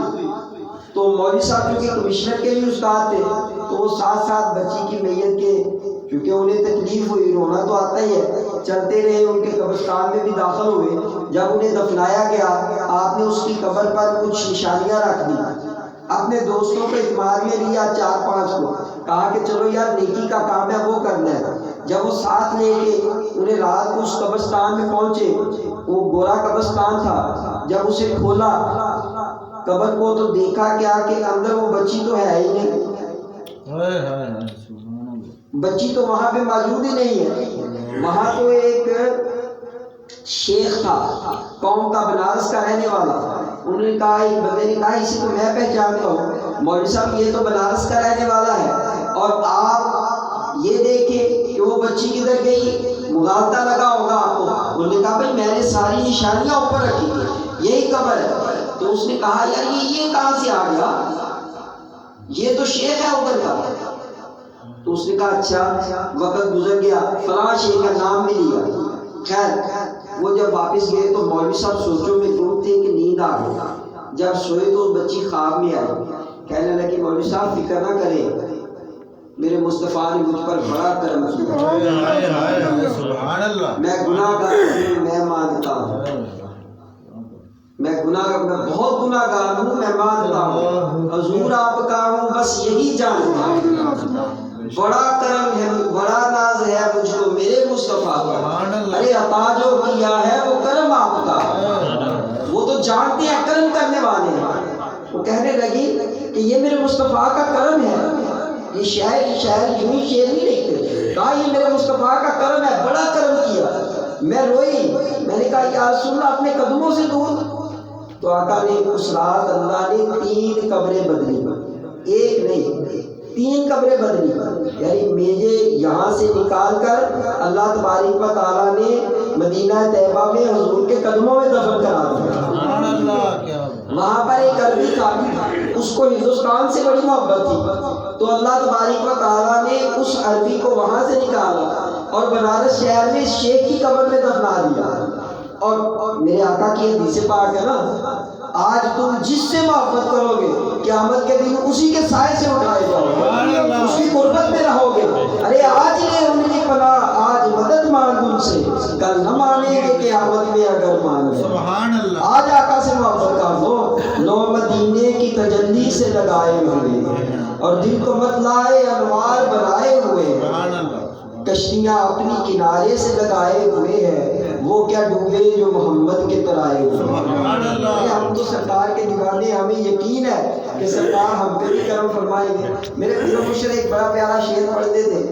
تو مولوی صاحب کیونکہ کمشنر کے بھی استاد تھے تو وہ ساتھ ساتھ بچی کی میت کے، کیونکہ انہیں تکلیف ہوئی، رونا تو آتا ہی ہے، چلتے رہے، ان کے قبرستان میں بھی داخل ہوئے. جب انہیں دفنایا گیا آپ نے اس کی قبر پر کچھ نشانیاں رکھ دی. اپنے دوستوں کو اعتماد میں لیا 4-5 کو، کہا کہ چلو یار نیکی کا کام ہے وہ کرنا ہے. جب وہ ساتھ لے کے انہیں رات کو اس قبرستان میں پہنچے، وہ گورا قبرستان تھا. جب اسے کھولا قبر کو تو دیکھا کیا کہ اندر وہ بچی تو ہے ہی نہیں، بچی تو وہاں پہ موجود ہی نہیں ہے. وہاں تو ایک شیخ تھا قوم کا، بنارس کا رہنے والا. انہوں نے کہا، ایک بندے نے کہا اسے تو میں پہچانتا ہوں، مولوی صاحب یہ تو بنارس کا رہنے والا ہے، اور آپ یہ دیکھیں کہ وہ بچی کدھر گئی، مغالطہ لگا ہوگا آپ کو. انہوں نے کہا بھائی میں نے ساری نشانیاں اوپر رکھی تھی، یہی قبر ہے. تو اس نے کہا یار یہ کہاں سے آ گیا، یہ تو شیخ ہے ادھر کا. تو اس نے کہا اچھا. وقت گزر گیا، فلاں شیخ کا نام بھی لیا. خیر وہ جب واپس گئے تو مولوی صاحب سوچوں میں ڈوب تھے کہ نیند آ گئی. جب سوئے تو بچی خواب میں آئی، کہنے لگی مولوی صاحب فکر نہ کریں، میرے مصطفیٰ نے مجھ پر بڑا کرم کیا، میں گناہ گار ہوں، میں مانتا ہوں، میں بہت گناہ گار ہوں، میں مانتا ہوں، حضور آپ کا ہوں بس یہی جانتا ہوں. بڑا کرم ہے، بڑا ناز ہے مجھ کو میرے مصطفیٰ پر، ارے عطا جو کیا ہے وہ کرم آپ کا، وہ تو جانتے ہیں کرم کرنے والے ہیں. وہ کہنے لگی کہ یہ میرے مصطفیٰ کا کرم ہے. یہ شہر یوں ہی شعر نہیں لکھتے، کہا یہ میرے مصطفیٰ کا کرم ہے، بڑا کرم کیا. میں روئی، میں نے کہا یا رسول اللہ اپنے قدموں سے دور. تو آقا نے اس رات اللہ نے 3 قبریں بدلی، ایک نہیں 3 قبریں بدلی. یعنی مجھے یہاں سے نکال کر اللہ تبارک و تعالیٰ نے مدینہ طیبہ میں حضور کے قدموں میں دفن کرا دیا. وہاں پر ایک عربی تھا، اس کو ہندوستان سے بڑی محبت تھی، تو اللہ تبارک و تعالیٰ نے اس عربی کو وہاں سے نکالا اور بنارس شہر میں شیخ کی قبر میں دفنا دیا. اور میرے آقا کی حدیث پاک ہے نا، آج تم جس سے محبت کرو گے قیامت کے دن اسی کے سائے سے اٹھائے جاؤ گے، اس کی قربت میں رہو گے۔ ارے آج لے ان کی پناہ، آج مدد مانگ ان سے، کل نہ مانیں گے قیامت میں اگر مان لیں۔ آج آقا سے محبت کر دو، لو مدینے کی تجلی سے لگائے ہوئے اور دل کو مت لائے انوار بنائے ہوئے، کشتیاں اپنی کنارے سے لگائے ہوئے ہیں، وہ کیا ڈوبے جو محمد کے ترائے ہوئے۔ ہم تو سرکار کے دیوانے، ہمیں یقین ہے کہ سرکار ہم پہ بھی کرم فرمائیں گے۔ میرے پیر و مرشد ایک بڑا پیارا شعر پڑھتے تھے،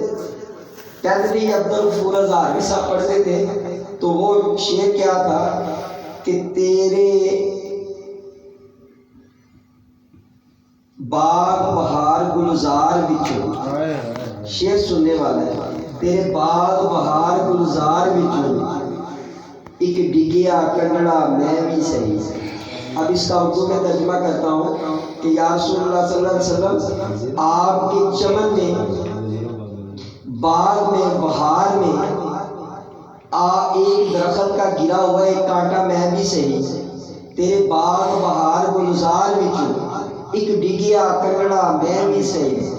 کہتے تھے عبدالغفور ہزاروی صاحب پڑھتے تھے، تو وہ شعر کیا تھا کہ تیرے باغ بہار گلزار بچوں، شعر سننے والا ہے، تیرے باغ بہار گلزار بچوں ایک ڈگیا کنڑا میں بھی صحیح۔ اب اس کا اردو میں ترجمہ کرتا ہوں کہ یا رسول اللہ صلی اللہ علیہ وسلم، آپ کے چمن میں، باغ میں، بہار میں ایک درخت کا گرا ہوا ایک کانٹا میں بھی صحیح، تیرے باغ بہار گلزار بچوں ایک ڈگیا کنڑا میں بھی صحیح،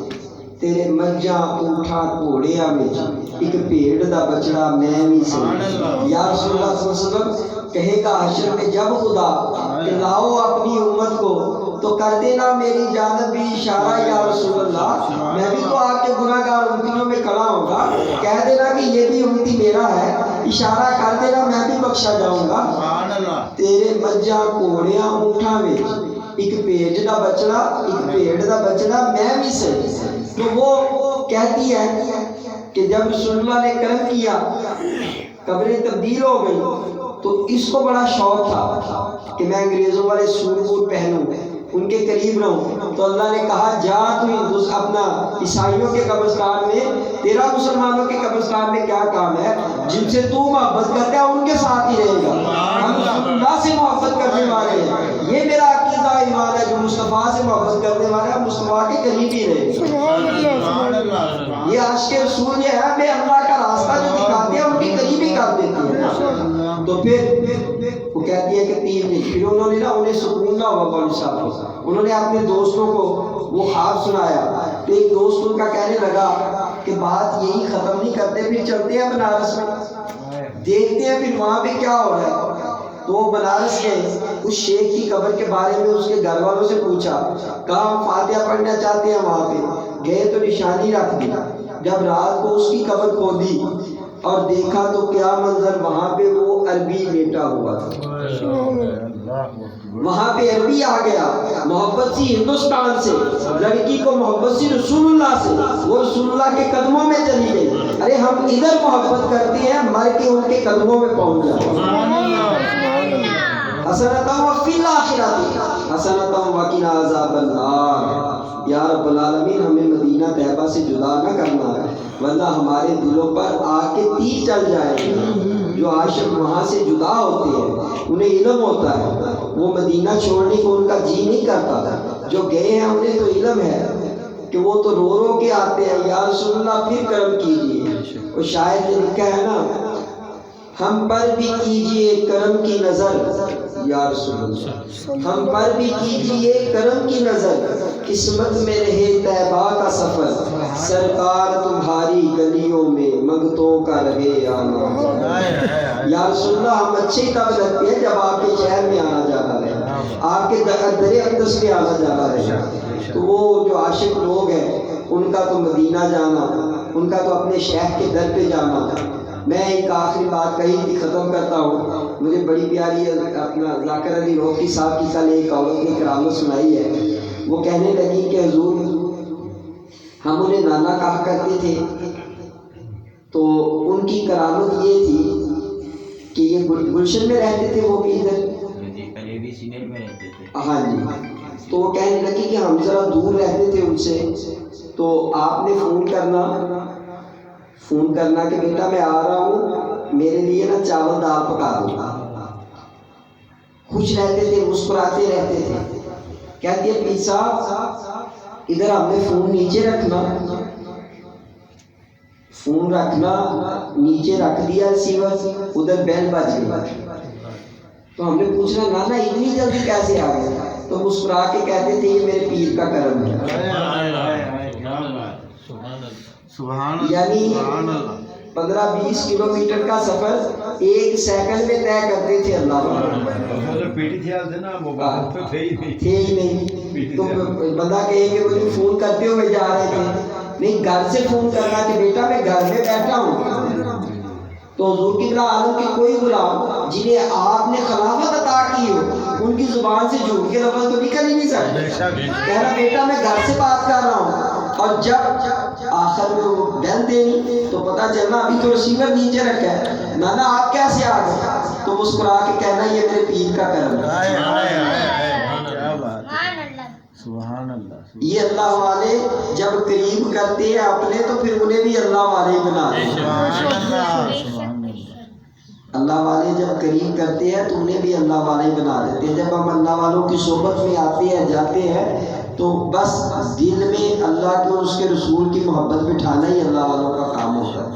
تیرے مجھاں اونٹھا گھوڑیاں وچ ایک بھیڑ دا بچڑا میں بھی صحیح۔ یا رسول اللہ صلی اللہ علیہ وسلم کہے گا حشر میں جب خدا کہ لاؤ اپنی امت کو تو کر دینا میری جانب بھی اشارہ یا رسول اللہ، میں بھی تو آپ کے گناہ گار امتیوں میں کھڑا ہوں گا، کہہ دینا کہ یہ بھی امتی میرا ہے، اشارہ کر دینا میں بھی بخشا جاؤں گا۔ تیرے مجھاں گھوڑیاں اونٹھاں وچ ایک بھیڑ دا بچڑا، ایک بھیڑ دا بچڑا میں بھی صحیح۔ تو وہ کہتی ہے کہ جب رسول اللہ نے کرم کیا، قبریں تبدیل ہو گئی، تو اس کو بڑا شوق تھا کہ میں انگریزوں والے سوٹ بوٹ پہنوں، ان کے قریب رہوں، تو اللہ نے کہا جا تو اپنا عیسائیوں کے قبرستان میں، تیرا مسلمانوں کے قبرستان میں کیا کام ہے، جن سے تو محبت کرتا ہے ان کے ساتھ ہی رہے گا۔ ہم رسول اللہ سے محبت کرنے والے ہیں، یہ میرا عقیدہ ایمان ہے، جو مصطفیٰ سے محبت کرنے والے ہیں مصطفیٰ کے قریب ہی رہے گا۔ یہ عاشق رسول یہ ہے، ہمیں اللہ کا راستہ جو دکھاتے ہیں ان کے قریب ہی کر دیتے ہیں۔ تو پھر وہ کہتی ہے کہ 3 دن پھر انہوں نے انہیں سکون نہ ہوا، مولوی صاحب انہوں نے اپنے دوستوں کو وہ خواب سنایا، تو ایک دوست ان کا کہنے لگا کہ بات یہی ختم نہیں کرتے، پھر چلتے ہیں بنارس میں دیکھتے ہیں پھر وہاں پہ کیا ہو رہا ہے۔ تو وہ بنارس گئے، اس شیخ کی قبر کے بارے میں اس کے گھر والوں سے پوچھا، کہا ہم فاتحہ پڑھنا چاہتے ہیں، وہاں پہ گئے تو نشانی رکھ دی۔ جب رات کو اس کی قبر کھودی اور دیکھا تو کیا منظر، وہاں پہ وہ عربی لیٹا ہوا تھا، وہاں پہ عربی آ گیا، محبت سی ہندوستان سے، لڑکی کو محبت سی رسول اللہ سے، وہ رسول اللہ کے قدموں میں چلی گئی۔ ارے ہم ادھر محبت کرتے ہیں، مر کے ان کے قدموں میں پہنچ جاتے۔ حسنۃ وفی الآخرۃ حسنۃ وقنا عذاب النار۔ یا رب العالمین ہمیں مدینہ طیبہ سے جدا نہ کرنا ہے، ورنہ ہمارے دلوں پر آگ کے تیر چل جائے گا۔ جو عاشق وہاں سے جدا ہوتے ہیں انہیں علم ہوتا ہے، وہ مدینہ چھوڑنے کو ان کا جی نہیں کرتا، جو گئے ہیں انہیں تو علم ہے کہ وہ تو رو رو کے آتے ہیں، یا رسول اللہ پھر کرم کیجئے۔ وہ شاید نے لکھا ہے نا، ہم پر بھی کیجئے کرم کی نظر یا رسول اللہ، ہم پر بھی کیجئے کرم کی نظر، قسمت میں رہے طیبہ کا سفر، سرکار تمہاری گلیوں میں منگتوں کا رہے آنا۔ یا رسول اللہ ہم اچھے تب لگتے ہیں جب آپ کے شہر میں آنا جانا رہے، آپ کے در اقدس میں آنا جانا رہے۔ تو وہ جو عاشق لوگ ہیں ان کا تو مدینہ جانا، ان کا تو اپنے شیخ کے در پہ جانا۔ میں ایک آخری بات کہی تھی، ختم کرتا ہوں، مجھے بڑی پیاری اپنا ذاکر علی روکی صاحب کی کل ایک عورت نے کرامت سنائی ہے۔ وہ کہنے لگی کہ حضور ہم انہیں نانا کہا کرتے تھے، تو ان کی کرامت یہ تھی کہ یہ گلشن میں رہتے تھے، وہ بھی ادھر ہاں جی، تو وہ کہنے لگی کہ ہم ذرا دور رہتے تھے ان سے، تو آپ نے فون کرنا کہ بیٹا میں آ رہا ہوں، میرے لیے نا چاول دال پکا دو۔ خوش رہتے تھے، مسکراتے رہتے تھے۔ کہتی ہے پیر صاحب ادھر ہم نے فون نیچے رکھنا نیچے رکھ دیا ریسیور، ادھر بیل بج گئی، تو ہم نے پوچھنا نانا اتنی جلدی کیسے آ گئے؟ تو مسکرا کے کہتے تھے یہ میرے پیر کا کرم ہے. یعنی 15-20 کلومیٹر کا سفر 1 سیکنڈ میں طے کرتے تھے اللہ تھے ہی نہیں. تو بندہ کہے کہ مجھے فون کرتے ہوئے جا رہے تھے، نہیں گھر سے فون کرنا کہ بیٹا میں گھر میں بیٹھا ہوں. تو حضور قبلہ عالم کے کوئی غلام جنہیں آپ نے خلافت عطا کی ہو ان کی زبان سے جھوٹ کے لفظ تو نکل ہی نہیں سکتے. کہہ رہا بیٹا میں گھر سے بات کر رہا ہوں، اور جب آخر میں وہ بیل دینی تو پتہ چلنا ابھی تو ریسیور نیچے رکھا ہے، نانا آپ کیسے آ گئے؟ تو مسکرا کے کہنا یہ میرے پیر کا کرم ہے. سبحان اللہ. یہ اللہ والے جب قریب کرتے ہیں اپنے تو پھر انہیں بھی اللہ والے ہی بنا دیتے ہیں. اللہ والے جب قریب کرتے ہیں تو انہیں بھی اللہ والے ہی بنا دیتے ہیں. جب ہم اللہ والوں کی صحبت میں آتے ہیں جاتے ہیں تو بس دل میں اللہ کے اور اس کے رسول کی محبت بٹھانا ہی اللہ والوں کا کام ہوتا ہے.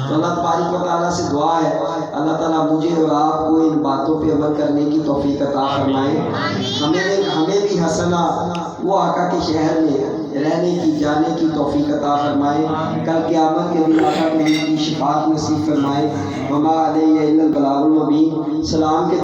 تو اللہ تبارک و تعالیٰ سے دعا ہے اللہ تعالیٰ مجھے اور آپ کو ان باتوں پہ عمل کرنے کی توفیق عطا فرمائے. ہمیں بھی حسنا وہ آقا کے شہر میں رہنے کی جانے کی توفیق عطا فرمائے. کل قیامت کے دن آقا کے دین کی شفاعت نصیب فرمائے. وما علیہ الا البلاغ المبین. سلام کے